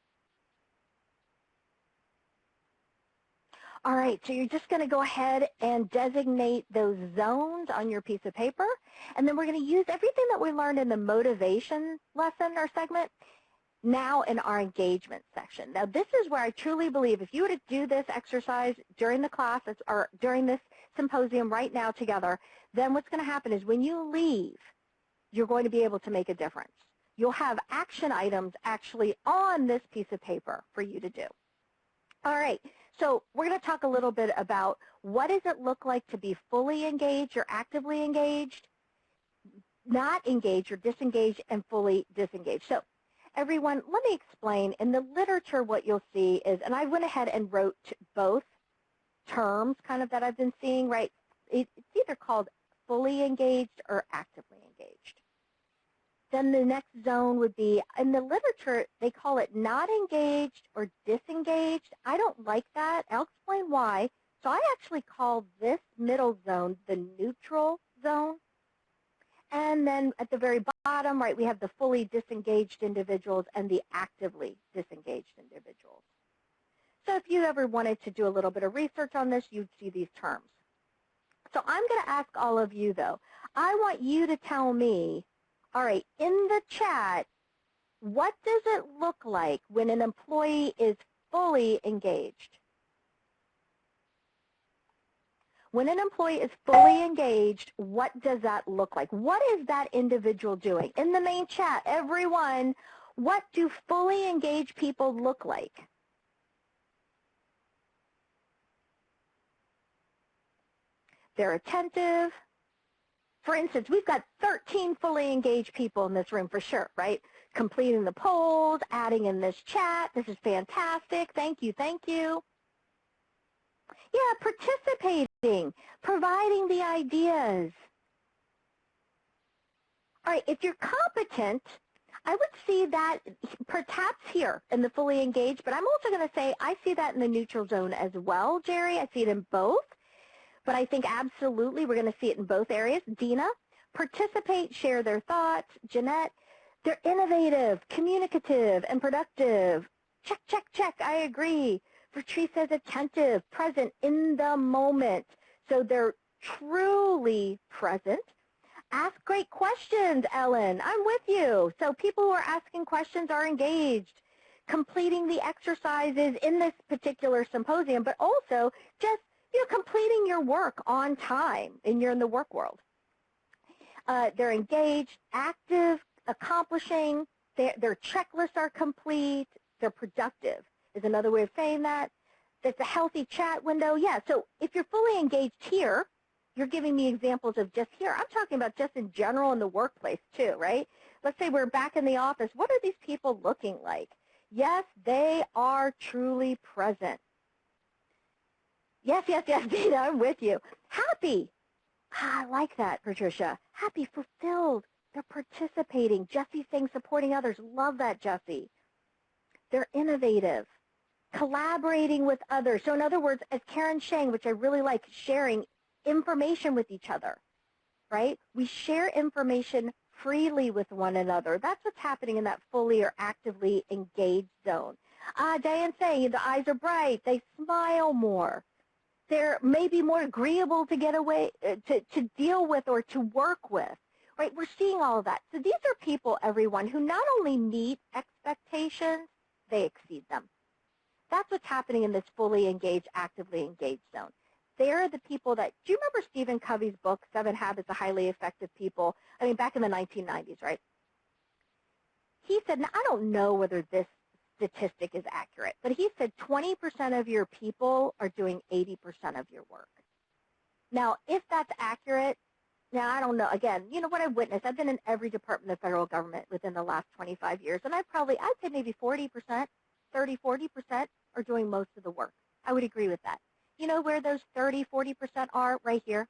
All right, so you're just going to go ahead and designate those zones on your piece of paper, and then we're going to use everything that we learned in the motivation lesson or segment now in our engagement section. Now, this is where I truly believe if you were to do this exercise during the class or during this symposium right now together, then what's going to happen is when you leave, you're going to be able to make a difference. You'll have action items actually on this piece of paper for you to do. All right, so we're going to talk a little bit about what does it look like to be fully engaged or actively engaged, not engaged or disengaged, and fully disengaged. So everyone, let me explain. In the literature, what you'll see is, and I went ahead and wrote both terms kind of that I've been seeing, right? It's either called fully engaged or actively engaged. Then the next zone would be, in the literature, they call it not engaged or disengaged. I don't like that. I'll explain why. So I actually call this middle zone the neutral zone. And then at the very bottom, right, we have the fully disengaged individuals and the actively disengaged individuals. So if you ever wanted to do a little bit of research on this, you'd see these terms. So I'm going to ask all of you, though, I want you to tell me, all right, in the chat, what does it look like when an employee is fully engaged? When an employee is fully engaged, what does that look like? What is that individual doing? In the main chat, everyone, what do fully engaged people look like? They're attentive. For instance, we've got 13 fully engaged people in this room for sure, right? Completing the polls, adding in this chat. This is fantastic. Thank you, thank you. Yeah, participating, providing the ideas. All right, if you're competent, I would see that perhaps here in the fully engaged, but I'm also going to say I see that in the neutral zone as well, Jerry. I see it in both. But I think absolutely we're going to see it in both areas. Dina, participate, share their thoughts. Jeanette, they're innovative, communicative, and productive. Check, check, check, I agree. Patrice says attentive, present, in the moment. So they're truly present. Ask great questions, Ellen. I'm with you. So people who are asking questions are engaged, completing the exercises in this particular symposium, but also just completing your work on time and you're in the work world. They're engaged, active, accomplishing, their checklists are complete, they're productive is another way of saying that. That's a healthy chat window. Yeah, so if you're fully engaged here, you're giving me examples of just here. I'm talking about just in general in the workplace too, right? Let's say we're back in the office. What are these people looking like? Yes, they are truly present. Yes, yes, yes, Dina, I'm with you. Happy. I like that, Patricia. Happy, fulfilled. They're participating. Jesse's saying supporting others. Love that, Jesse. They're innovative. Collaborating with others. So in other words, as Karen's saying, which I really like, sharing information with each other, right? We share information freely with one another. That's what's happening in that fully or actively engaged zone. Diane's saying the eyes are bright. They smile more. They're maybe more agreeable to get away, to deal with or to work with, right? We're seeing all of that. So these are people, everyone, who not only meet expectations, they exceed them. That's what's happening in this fully engaged, actively engaged zone. They're the people that, do you remember Stephen Covey's book, 7 Habits of Highly Effective People? I mean, back in the 1990s, right? He said, now, I don't know whether this statistic is accurate, but he said 20% of your people are doing 80% of your work. Now, if that's accurate, now I don't know. Again, you know what I've witnessed, I've been in every department of federal government within the last 25 years, and I'd say maybe 40%, 30, 40% are doing most of the work. I would agree with that. You know where those 30, 40% are? Right here.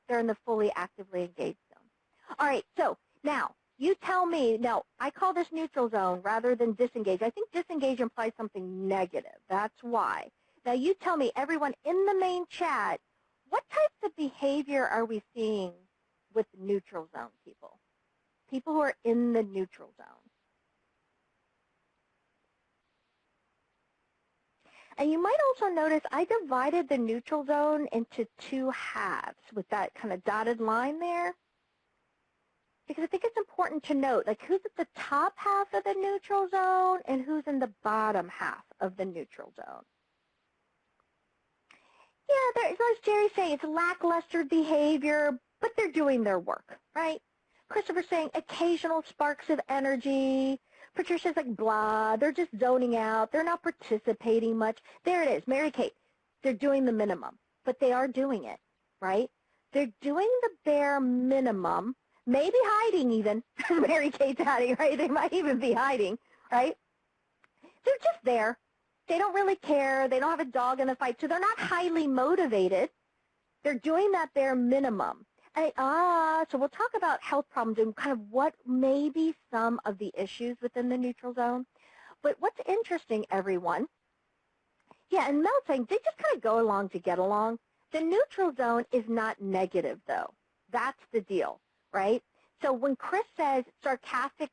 They're in the fully actively engaged zone. All right, so now, You tell me. Now, I call this neutral zone rather than disengage. I think disengage implies something negative. That's why. Now, you tell me, everyone in the main chat, what types of behavior are we seeing with neutral zone people? People who are in the neutral zone. And you might also notice I divided the neutral zone into two halves with that kind of dotted line there. Because I think it's important to note, like, who's at the top half of the neutral zone and who's in the bottom half of the neutral zone. Yeah, as Jerry's saying, it's lackluster behavior, but they're doing their work, right? Christopher's saying occasional sparks of energy. Patricia's like, blah, they're just zoning out. They're not participating much. There it is, Mary Kate. They're doing the minimum, but they are doing it, right? They're doing the bare minimum, maybe hiding even. Mary Kate's hiding, right? They might even be hiding, right? They're just there. They don't really care. They don't have a dog in the fight, so they're not highly motivated. They're doing that bare minimum. So we'll talk about health problems and kind of what may be some of the issues within the neutral zone. But what's interesting, everyone, yeah, and Mel's saying they just kind of go along to get along. The neutral zone is not negative, though. That's the deal, right? So when Chris says sarcastic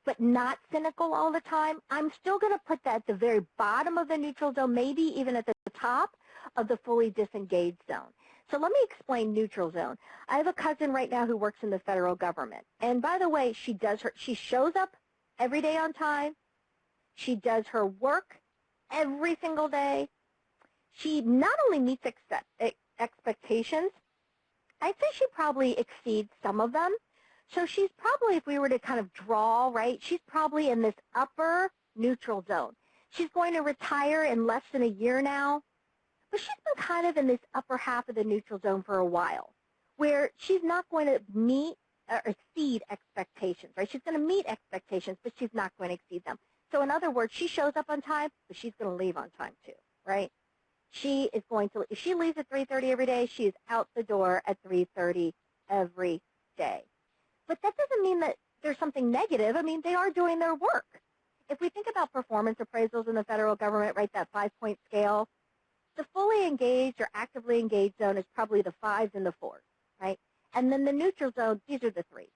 but not cynical all the time, I'm still going to put that at the very bottom of the neutral zone, maybe even at the top of the fully disengaged zone. So let me explain neutral zone. I have a cousin right now who works in the federal government. And by the way, she shows up every day on time. She does her work every single day. She not only meets expectations, I'd say she probably exceeds some of them. So she's probably, if we were to kind of draw, right, she's probably in this upper neutral zone. She's going to retire in less than a year now. But she's been kind of in this upper half of the neutral zone for a while, where she's not going to meet or exceed expectations, right? She's going to meet expectations, but she's not going to exceed them. So in other words, she shows up on time, but she's going to leave on time too, right? She is going to, if she leaves at 3:30 every day, she is out the door at 3:30 every day. But that doesn't mean that there's something negative. I mean, they are doing their work. If we think about performance appraisals in the federal government, right, that 5-point scale, the fully engaged or actively engaged zone is probably the 5s and the 4s, right? And then the neutral zone, these are the 3s.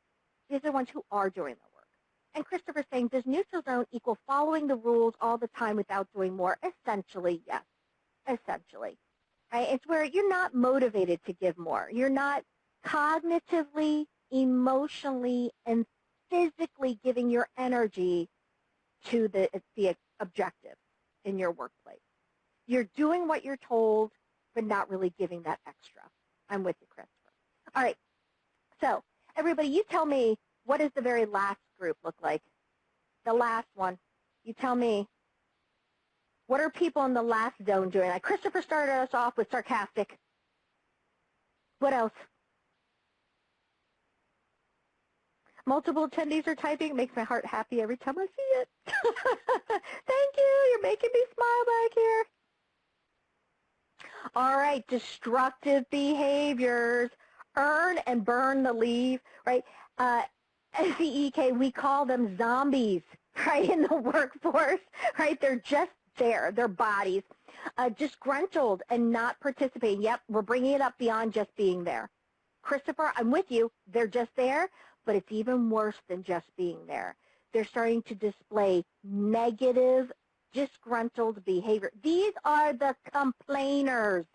These are the ones who are doing the work. And Christopher's saying, does neutral zone equal following the rules all the time without doing more? Essentially, yes. Essentially. Right? It's where you're not motivated to give more. You're not cognitively, emotionally, and physically giving your energy to the objective in your workplace. You're doing what you're told, but not really giving that extra. I'm with you, Christopher. All right. So, everybody, you tell me, what does the very last group look like? The last one. You tell me. What are people in the last zone doing? Like Christopher started us off with sarcastic. What else? Multiple attendees are typing. It makes my heart happy every time I see it. Thank you. You're making me smile back here. All right, destructive behaviors. Earn and burn the leave, right? SEEK, we call them zombies, right, in the workforce, right? They're just there, their bodies. Disgruntled and not participating. Yep, we're bringing it up beyond just being there. Christopher, I'm with you. They're just there, but it's even worse than just being there. They're starting to display negative, disgruntled behavior. These are the complainers.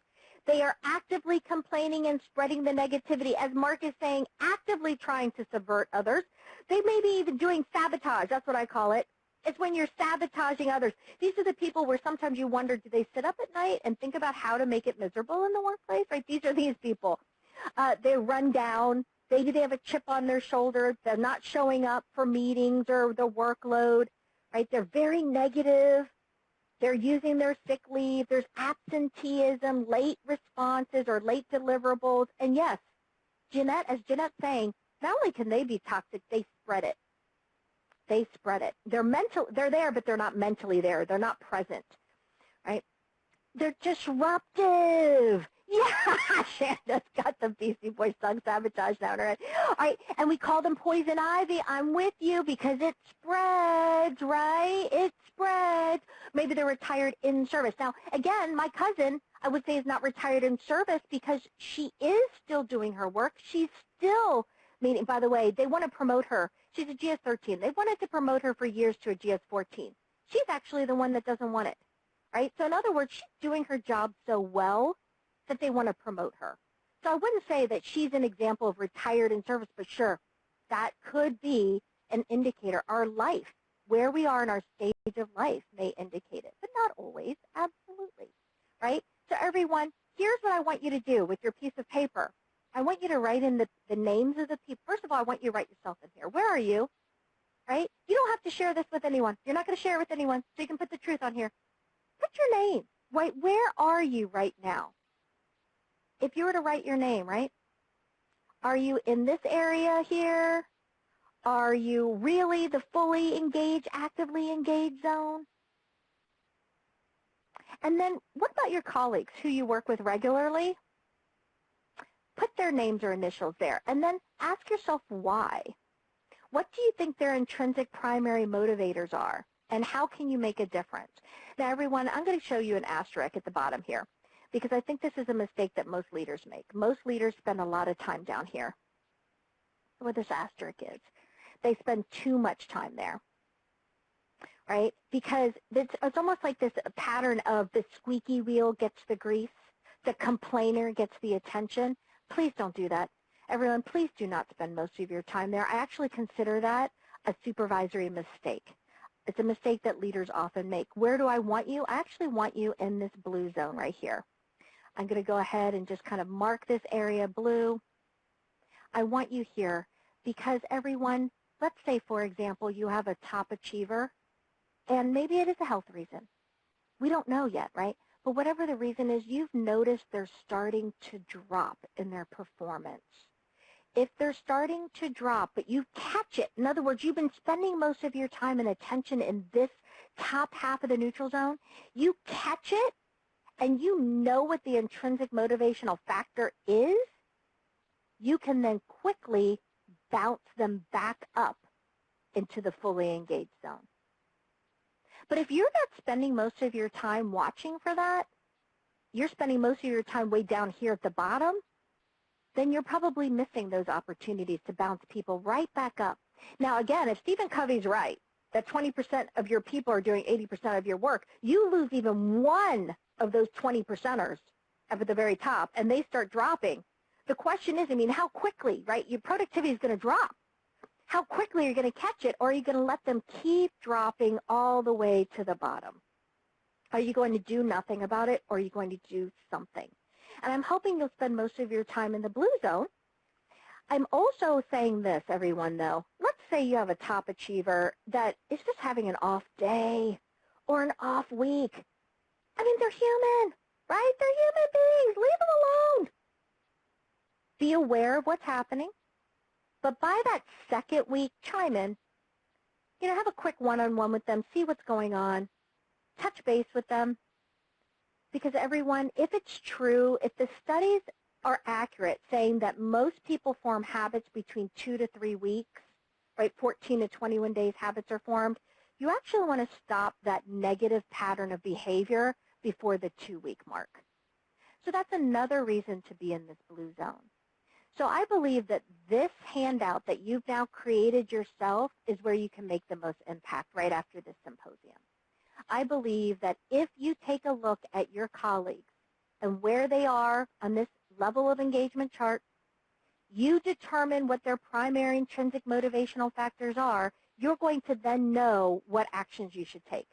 They are actively complaining and spreading the negativity, as Mark is saying, actively trying to subvert others. They may be even doing sabotage. That's what I call it. It's when you're sabotaging others. These are the people where sometimes you wonder, do they sit up at night and think about how to make it miserable in the workplace? Right? These are these people. They run down. Maybe they have a chip on their shoulder. They're not showing up for meetings or the workload. Right? They're very negative. They're using their sick leave. There's absenteeism, late responses or late deliverables. And yes, as Jeanette's saying, not only can they be toxic, they spread it. They spread it. They're there, but they're not mentally there. They're not present, right? They're disruptive. Yeah, Shanda's got the Beastie Boys song Sabotage down her head. All right, and we call them poison ivy. I'm with you because it spreads, right? It spreads. Maybe they're retired in service. Now, again, my cousin, I would say, is not retired in service because she is still doing her work. She's still, meaning, by the way, they want to promote her. She's a GS-13. They wanted to promote her for years to a GS-14. She's actually the one that doesn't want it, right? So in other words, she's doing her job so well that they want to promote her. So I wouldn't say that she's an example of retired in service, but sure, that could be an indicator. Our life, where we are in our stage of life may indicate it, but not always, absolutely, right? So everyone, here's what I want you to do with your piece of paper. I want you to write in the names of the people. First of all, I want you to write yourself in here. Where are you, right? You don't have to share this with anyone. You're not going to share it with anyone, so you can put the truth on here. Put your name, right? Where are you right now? If you were to write your name, right? Are you in this area here? Are you really the fully engaged, actively engaged zone? And then what about your colleagues who you work with regularly? Put their names or initials there, and then ask yourself why. What do you think their intrinsic primary motivators are, and how can you make a difference? Now, everyone, I'm going to show you an asterisk at the bottom here, because I think this is a mistake that most leaders make. Most leaders spend a lot of time down here. What this asterisk is, they spend too much time there, right? Because it's almost like this pattern of the squeaky wheel gets the grease, the complainer gets the attention. Please don't do that. Everyone, please do not spend most of your time there. I actually consider that a supervisory mistake. It's a mistake that leaders often make. Where do I want you? I actually want you in this blue zone right here. I'm going to go ahead and just kind of mark this area blue. I want you here because everyone, let's say, for example, you have a top achiever, and maybe it is a health reason. We don't know yet, right? But whatever the reason is, you've noticed they're starting to drop in their performance. If they're starting to drop, but you catch it, in other words, you've been spending most of your time and attention in this top half of the neutral zone, you catch it, and you know what the intrinsic motivational factor is, you can then quickly bounce them back up into the fully engaged zone. But if you're not spending most of your time watching for that, you're spending most of your time way down here at the bottom, then you're probably missing those opportunities to bounce people right back up. Now, again, if Stephen Covey's right, that 20% of your people are doing 80% of your work, you lose even one of those 20%ers up at the very top, and they start dropping. The question is, I mean, how quickly, right? Your productivity is going to drop. How quickly are you going to catch it, or are you going to let them keep dropping all the way to the bottom? Are you going to do nothing about it, or are you going to do something? And I'm hoping you'll spend most of your time in the blue zone. I'm also saying this, everyone, though. Let's say you have a top achiever that is just having an off day or an off week. I mean, they're human, right? They're human beings. Leave them alone. Be aware of what's happening. But by that second week, chime in. You know, have a quick one-on-one with them. See what's going on. Touch base with them. Because everyone, if it's true, if the studies are accurate, saying that most people form habits between 2 to 3 weeks, right, 14 to 21 days habits are formed, you actually want to stop that negative pattern of behavior before the 2-week mark. So that's another reason to be in this blue zone. So I believe that this handout that you've now created yourself is where you can make the most impact right after this symposium. I believe that if you take a look at your colleagues and where they are on this level of engagement chart, you determine what their primary intrinsic motivational factors are, you're going to then know what actions you should take.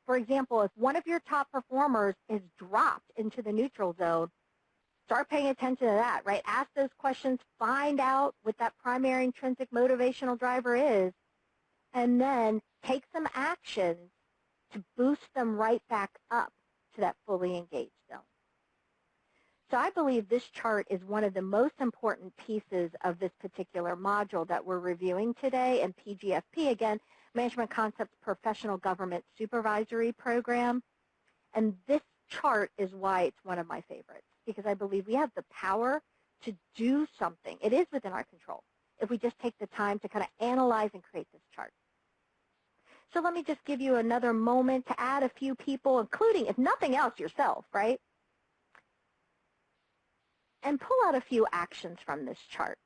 For example, if one of your top performers is dropped into the neutral zone, start paying attention to that, right? Ask those questions, find out what that primary intrinsic motivational driver is, and then take some actions to boost them right back up to that fully engaged zone. So I believe this chart is one of the most important pieces of this particular module that we're reviewing today in PGFP, again, Management Concepts Professional Government Supervisory Program. And this chart is why it's one of my favorites, because I believe we have the power to do something. It is within our control if we just take the time to kind of analyze and create this chart. So let me just give you another moment to add a few people, including, if nothing else, yourself, right? And pull out a few actions from this chart.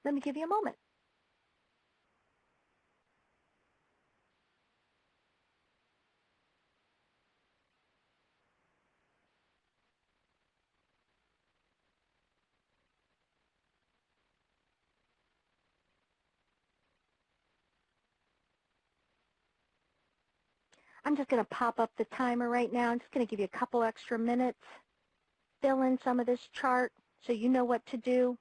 Let me give you a moment. I'm just going to pop up the timer right now. I'm just going to give you a couple extra minutes. Fill in some of this chart so you know what to do.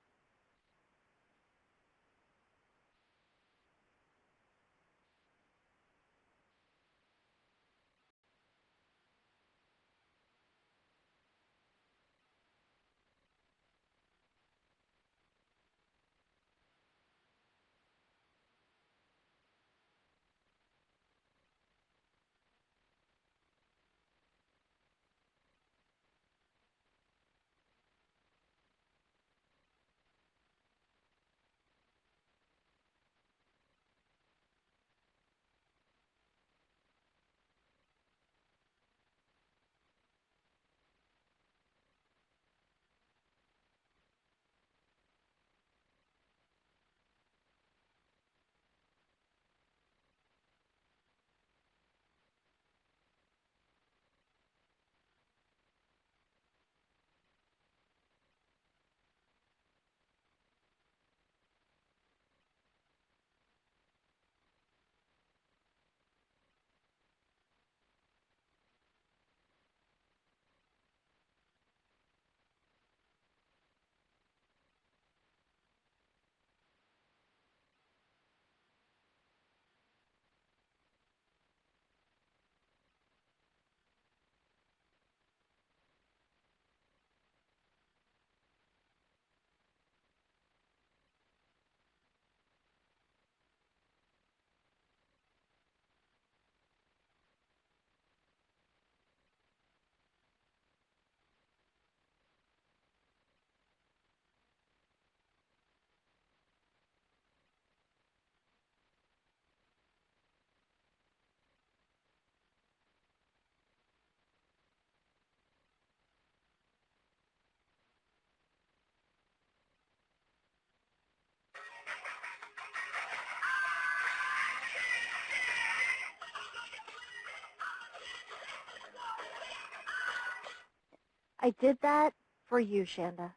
I did that for you, Shanda.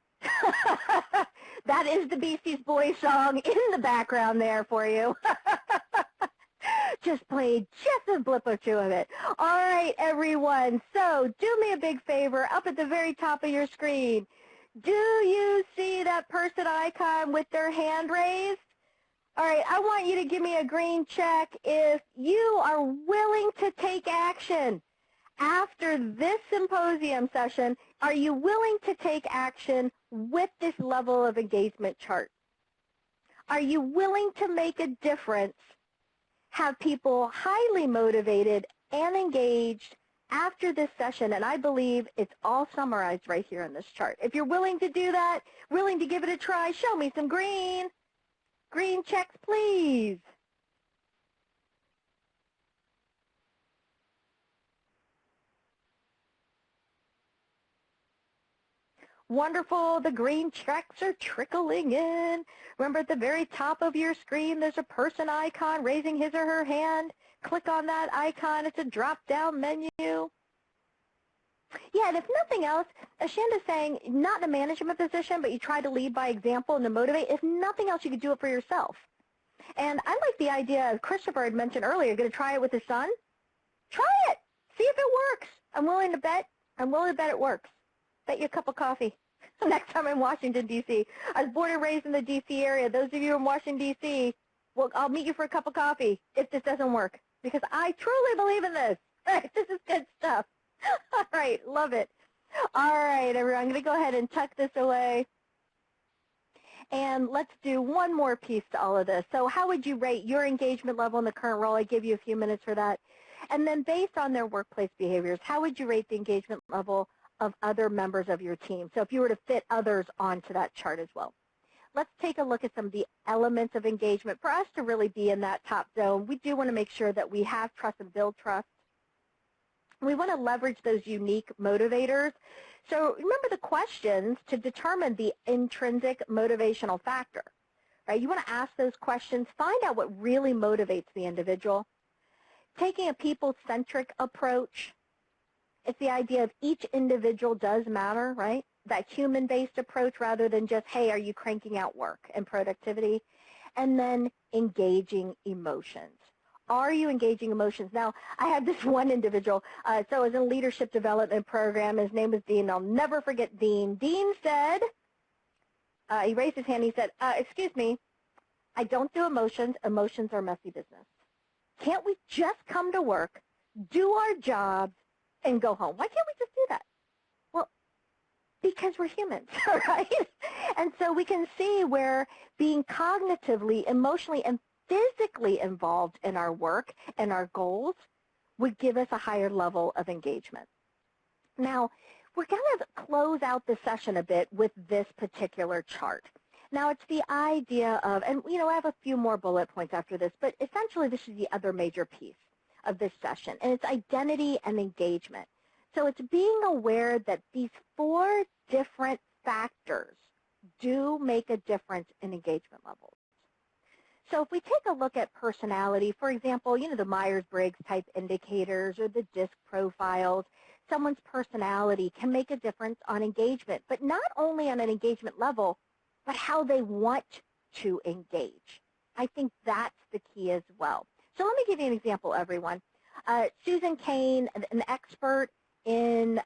That is the Beastie Boys song in the background there for you. Just played just a blip or two of it. All right, everyone. So do me a big favor. Up at the very top of your screen, do you see that person icon with their hand raised? All right, I want you to give me a green check if you are willing to take action. After this symposium session, are you willing to take action with this level of engagement chart? Are you willing to make a difference, have people highly motivated and engaged after this session? And I believe it's all summarized right here in this chart. If you're willing to do that, willing to give it a try, show me some green. Green checks, please. Wonderful. The green checks are trickling in. Remember, at the very top of your screen, there's a person icon raising his or her hand. Click on that icon. It's a drop-down menu. Yeah, and if nothing else, Shanda's saying, not in a management position, but you try to lead by example and to motivate. If nothing else, you could do it for yourself. And I like the idea, Christopher had mentioned earlier, going to try it with his son. Try it. See if it works. I'm willing to bet it works. Bet you a cup of coffee next time I'm in Washington, D.C. I was born and raised in the D.C. area. Those of you in Washington, D.C., well, I'll meet you for a cup of coffee if this doesn't work, because I truly believe in this. All right, this is good stuff. All right, love it. All right, everyone, I'm going to go ahead and tuck this away. And let's do one more piece to all of this. So how would you rate your engagement level in the current role? I give you a few minutes for that. And then based on their workplace behaviors, how would you rate the engagement level of other members of your team? So if you were to fit others onto that chart as well. Let's take a look at some of the elements of engagement. For us to really be in that top zone, we do want to make sure that we have trust and build trust. We want to leverage those unique motivators. So remember the questions to determine the intrinsic motivational factor. Right? You want to ask those questions, find out what really motivates the individual. Taking a people-centric approach, it's the idea of each individual does matter, right? That human-based approach rather than just, hey, are you cranking out work and productivity? And then engaging emotions. Are you engaging emotions? Now, I had this one individual, so it was a leadership development program. His name was Dean. I'll never forget Dean. Dean said, he raised his hand. He said, excuse me, I don't do emotions. Emotions are messy business. Can't we just come to work, do our jobs, and go home? Why can't we just do that? Well, because we're humans, right? And so we can see where being cognitively, emotionally, and physically involved in our work and our goals would give us a higher level of engagement. Now, we're going to close out the session a bit with this particular chart. Now, it's the idea of, and I have a few more bullet points after this, but essentially this is the other major piece of this session, and it's identity and engagement. So it's being aware that these 4 different factors do make a difference in engagement levels. So if we take a look at personality, for example, the Myers-Briggs type indicators or the DISC profiles, someone's personality can make a difference on engagement, but not only on an engagement level, but how they want to engage. I think that's the key as well. So let me give you an example, everyone. Susan Cain, an expert in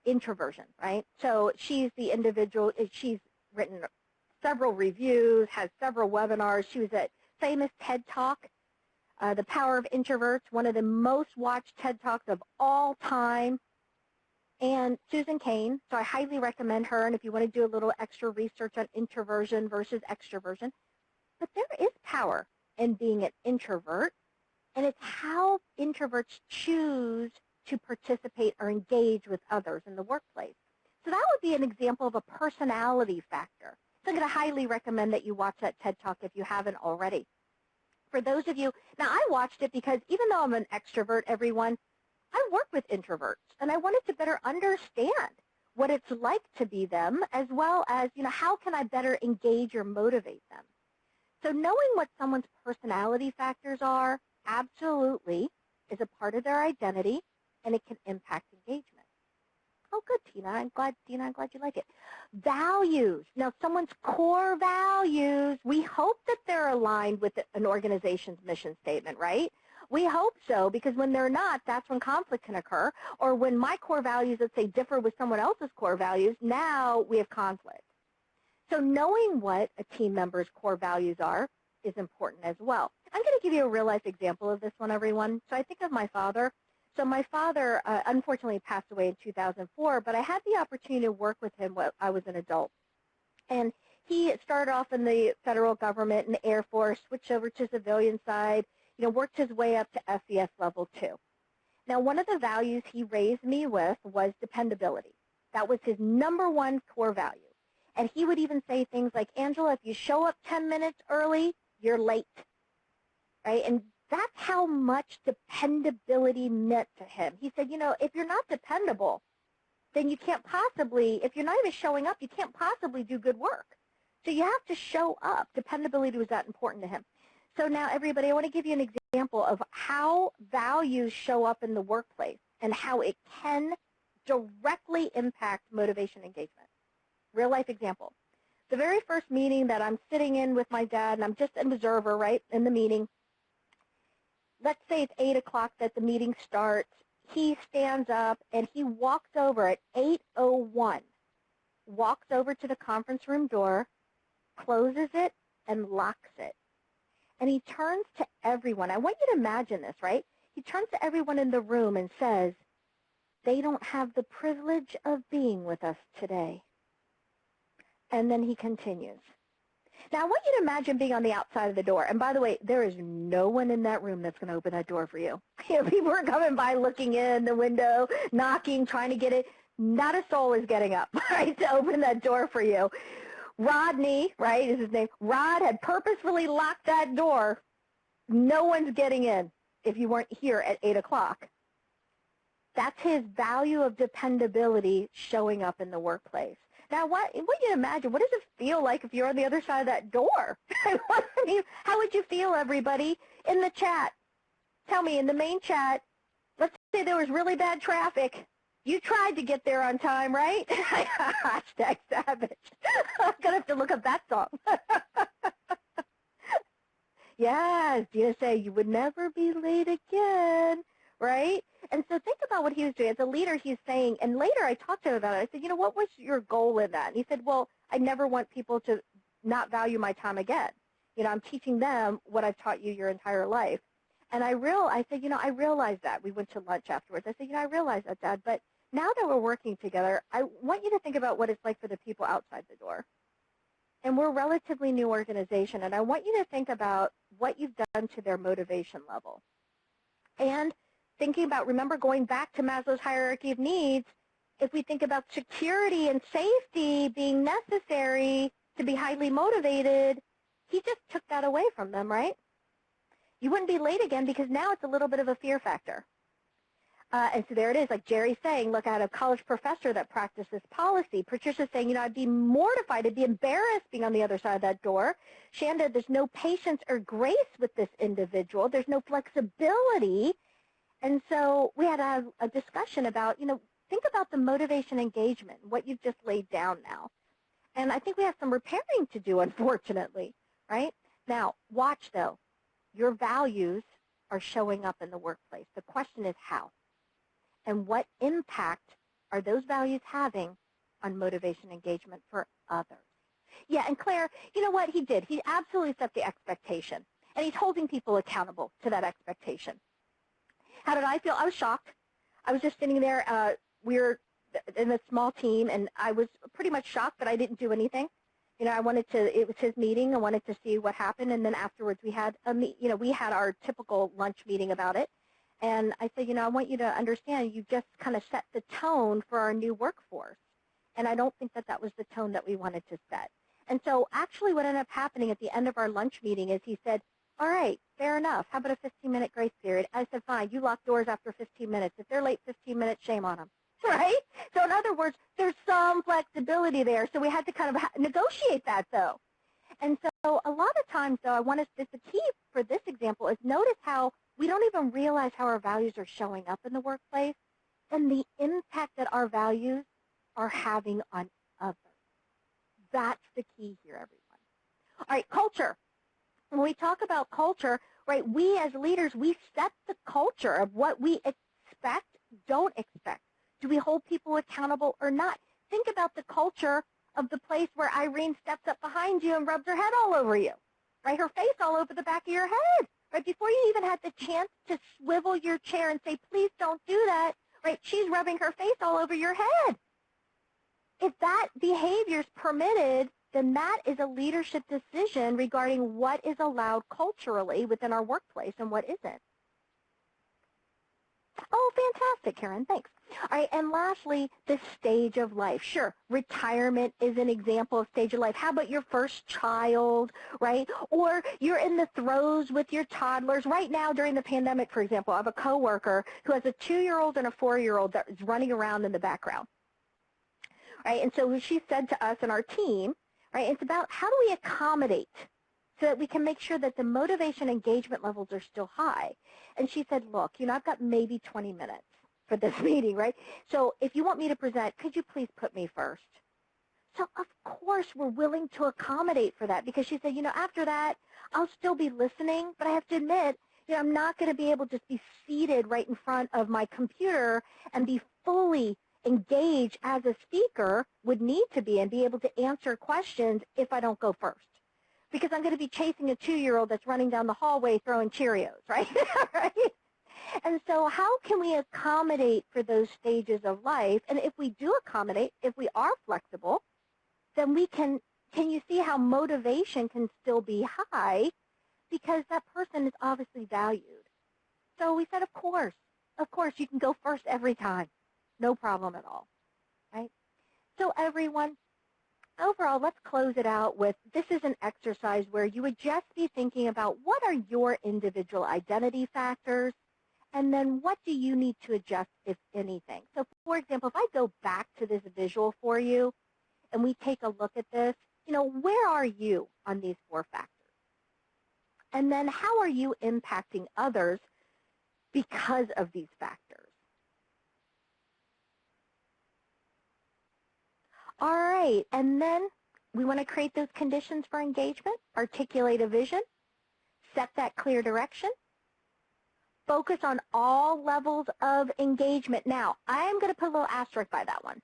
introversion, right? So she's the individual, she's written several reviews, has several webinars. She was at famous TED Talk, The Power of Introverts, one of the most watched TED Talks of all time. And Susan Cain, so I highly recommend her, and if you want to do a little extra research on introversion versus extroversion. But there is power in being an introvert, and it's how introverts choose to participate or engage with others in the workplace. So that would be an example of a personality factor. So I'm going to highly recommend that you watch that TED Talk if you haven't already. For those of you, now I watched it because even though I'm an extrovert, everyone, I work with introverts, and I wanted to better understand what it's like to be them, as well as, how can I better engage or motivate them? So knowing what someone's personality factors are absolutely is a part of their identity, and it can impact engagement. Oh, good, Tina. I'm glad you like it. Values. Now, someone's core values, we hope that they're aligned with an organization's mission statement, right? We hope so, because when they're not, that's when conflict can occur. Or when my core values, let's say, differ with someone else's core values, now we have conflict. So knowing what a team member's core values are is important as well. I'm going to give you a real-life example of this one, everyone. So I think of my father. So my father, unfortunately, passed away in 2004, but I had the opportunity to work with him when I was an adult. And he started off in the federal government and the Air Force, switched over to civilian side, worked his way up to SES level 2. Now, one of the values he raised me with was dependability. That was his #1 core value. And he would even say things like, Angela, if you show up 10 minutes early, you're late, right? And that's how much dependability meant to him. He said, if you're not dependable, then you can't possibly, if you're not even showing up, you can't possibly do good work. So you have to show up. Dependability was that important to him. So now, everybody, I want to give you an example of how values show up in the workplace and how it can directly impact motivation engagement. Real life example. The very first meeting that I'm sitting in with my dad, and I'm just an observer, right, in the meeting. Let's say it's 8 o'clock that the meeting starts. He stands up and he walks over at 8:01, walks over to the conference room door, closes it, and locks it. And he turns to everyone. I want you to imagine this, right? He turns to everyone in the room and says, they don't have the privilege of being with us today. And then he continues. Now, I want you to imagine being on the outside of the door. And by the way, there is no one in that room that's going to open that door for you. People are coming by, looking in the window, knocking, trying to get it. Not a soul is getting up, right, to open that door for you. Rodney, right, is his name. Rod had purposefully locked that door. No one's getting in if you weren't here at 8 o'clock. That's his value of dependability showing up in the workplace. Now, what you imagine, what does it feel like if you're on the other side of that door? How would you feel, everybody, in the chat? Tell me, in the main chat, let's say there was really bad traffic. You tried to get there on time, right? Hashtag savage. I'm going to have to look up that song. Yes, Gina say, you would never be late again, right? And so think about what he was doing. As a leader, he's saying, and later I talked to him about it. I said, what was your goal in that? And he said, well, I never want people to not value my time again. I'm teaching them what I've taught you your entire life. And I said, I realized that. We went to lunch afterwards. I said, I realized that, Dad, but now that we're working together, I want you to think about what it's like for the people outside the door. And we're a relatively new organization, and I want you to think about what you've done to their motivation level. And thinking about, remember, going back to Maslow's hierarchy of needs, if we think about security and safety being necessary to be highly motivated, he just took that away from them, right? You wouldn't be late again because now it's a little bit of a fear factor. And so there it is, like Jerry's saying, look, I had a college professor that practiced this policy. Patricia's saying, I'd be mortified, I'd be embarrassed being on the other side of that door. Shanda, there's no patience or grace with this individual. There's no flexibility. And so we had to have a discussion about, think about the motivation engagement, what you've just laid down now. And I think we have some repairing to do, unfortunately, right? Now, watch, though. Your values are showing up in the workplace. The question is how? And what impact are those values having on motivation engagement for others? Yeah, and Claire, you know what he did? He absolutely set the expectation, and he's holding people accountable to that expectation. How did I feel? I was shocked. I was just sitting there. We were in a small team, and I was pretty much shocked that I didn't do anything. I wanted to, it was his meeting. I wanted to see what happened, and then afterwards we had, we had our typical lunch meeting about it. And I said, I want you to understand, you just kind of set the tone for our new workforce. And I don't think that that was the tone that we wanted to set. And so actually what ended up happening at the end of our lunch meeting is he said, all right, fair enough. How about a 15-minute grace period? I said, fine, you lock doors after 15 minutes. If they're late 15 minutes, shame on them, right? So in other words, there's some flexibility there. So we had to kind of negotiate that, though. And so a lot of times, though, the key for this example is notice how we don't even realize how our values are showing up in the workplace and the impact that our values are having on others. That's the key here, everyone. All right, culture. When we talk about culture, right, we as leaders, we set the culture of what we expect, don't expect. Do we hold people accountable or not? Think about the culture of the place where Irene steps up behind you and rubs her head all over you, right, her face all over the back of your head. Right, before you even had the chance to swivel your chair and say, please don't do that, right, she's rubbing her face all over your head. If that behavior is permitted, then that is a leadership decision regarding what is allowed culturally within our workplace and what isn't. Oh, fantastic, Karen. Thanks. All right, and lastly, the stage of life. Sure, retirement is an example of stage of life. How about your first child, right? Or you're in the throes with your toddlers. Right now, during the pandemic, for example, I have a coworker who has a 2-year-old and a 4-year-old that is running around in the background, right? And so she said to us and our team, right, it's about how do we accommodate so that we can make sure that the motivation engagement levels are still high. And she said, look, I've got maybe 20 minutes for this meeting, right? So if you want me to present, could you please put me first? So of course we're willing to accommodate for that because she said, after that, I'll still be listening, but I have to admit, I'm not going to be able to just be seated right in front of my computer and be fully engaged as a speaker would need to be and be able to answer questions if I don't go first. Because I'm going to be chasing a 2-year-old that's running down the hallway throwing Cheerios, right? Right? And so how can we accommodate for those stages of life? And if we do accommodate, if we are flexible, then we can Can you see how motivation can still be high because that person is obviously valued? So we said, of course, you can go first every time. No problem at all, right? So everyone, overall, let's close it out with, this is an exercise where you would just be thinking about what are your individual identity factors, and then what do you need to adjust, if anything. So for example, if I go back to this visual for you and we take a look at this, where are you on these 4 factors? And then how are you impacting others because of these factors? All right, and then we want to create those conditions for engagement, articulate a vision, set that clear direction, focus on all levels of engagement. Now, I'm going to put a little asterisk by that one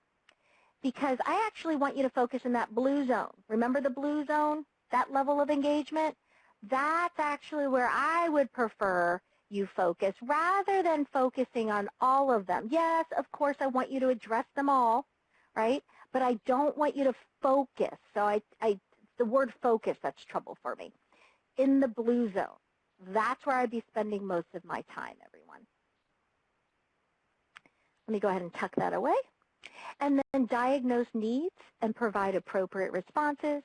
because I actually want you to focus in that blue zone. Remember the blue zone, that level of engagement? That's actually where I would prefer you focus rather than focusing on all of them. Yes, of course, I want you to address them all, right? But I don't want you to focus. So the word focus, that's trouble for me. In the blue zone, that's where I'd be spending most of my time, everyone. Let me go ahead and tuck that away. And then diagnose needs and provide appropriate responses.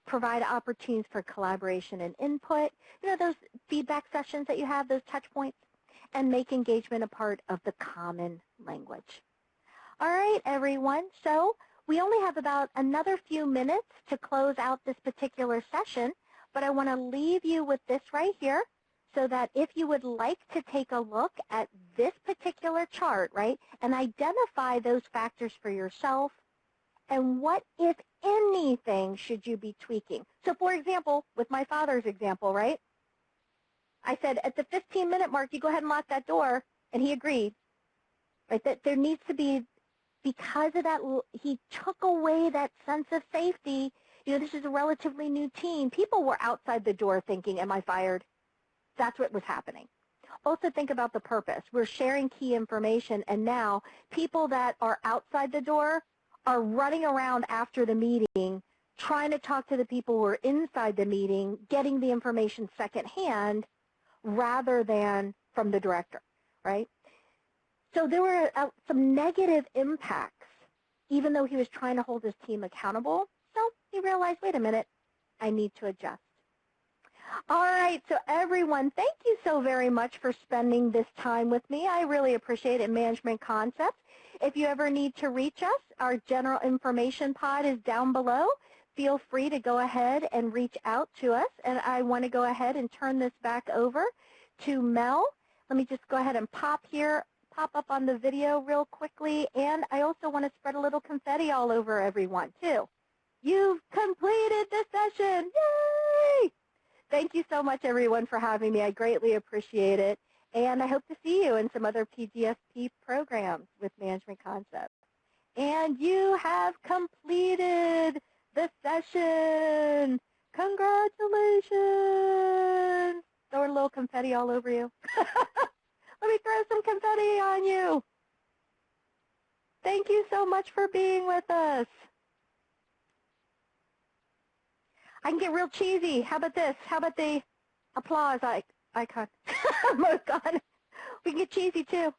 Provide opportunities for collaboration and input. Those feedback sessions that you have, those touch points. And make engagement a part of the common language. All right, everyone. So we only have about another few minutes to close out this particular session, but I want to leave you with this right here so that if you would like to take a look at this particular chart, right, and identify those factors for yourself, and what, if anything, should you be tweaking? So, for example, with my father's example, right, I said at the 15-minute mark, you go ahead and lock that door, and he agreed, right, that there needs to be, because of that, he took away that sense of safety. This is a relatively new team. People were outside the door thinking, am I fired? That's what was happening. Also think about the purpose. We're sharing key information, and now people that are outside the door are running around after the meeting, trying to talk to the people who are inside the meeting, getting the information secondhand rather than from the director, right? So there were some negative impacts, even though he was trying to hold his team accountable. So he realized, wait a minute, I need to adjust. All right, so everyone, thank you so very much for spending this time with me. I really appreciate it, Management Concepts. If you ever need to reach us, our general information pod is down below. Feel free to go ahead and reach out to us. And I want to go ahead and turn this back over to Mel. Let me just go ahead and pop up on the video real quickly. And I also want to spread a little confetti all over everyone, too. You've completed the session. Yay! Thank you so much, everyone, for having me. I greatly appreciate it. And I hope to see you in some other PGSP programs with Management Concepts. And you have completed the session. Congratulations. Throw a little confetti all over you. Let me throw some confetti on you. Thank you so much for being with us. I can get real cheesy. How about this? How about the applause icon? Emoticon. We can get cheesy too.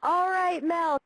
All right, Mel.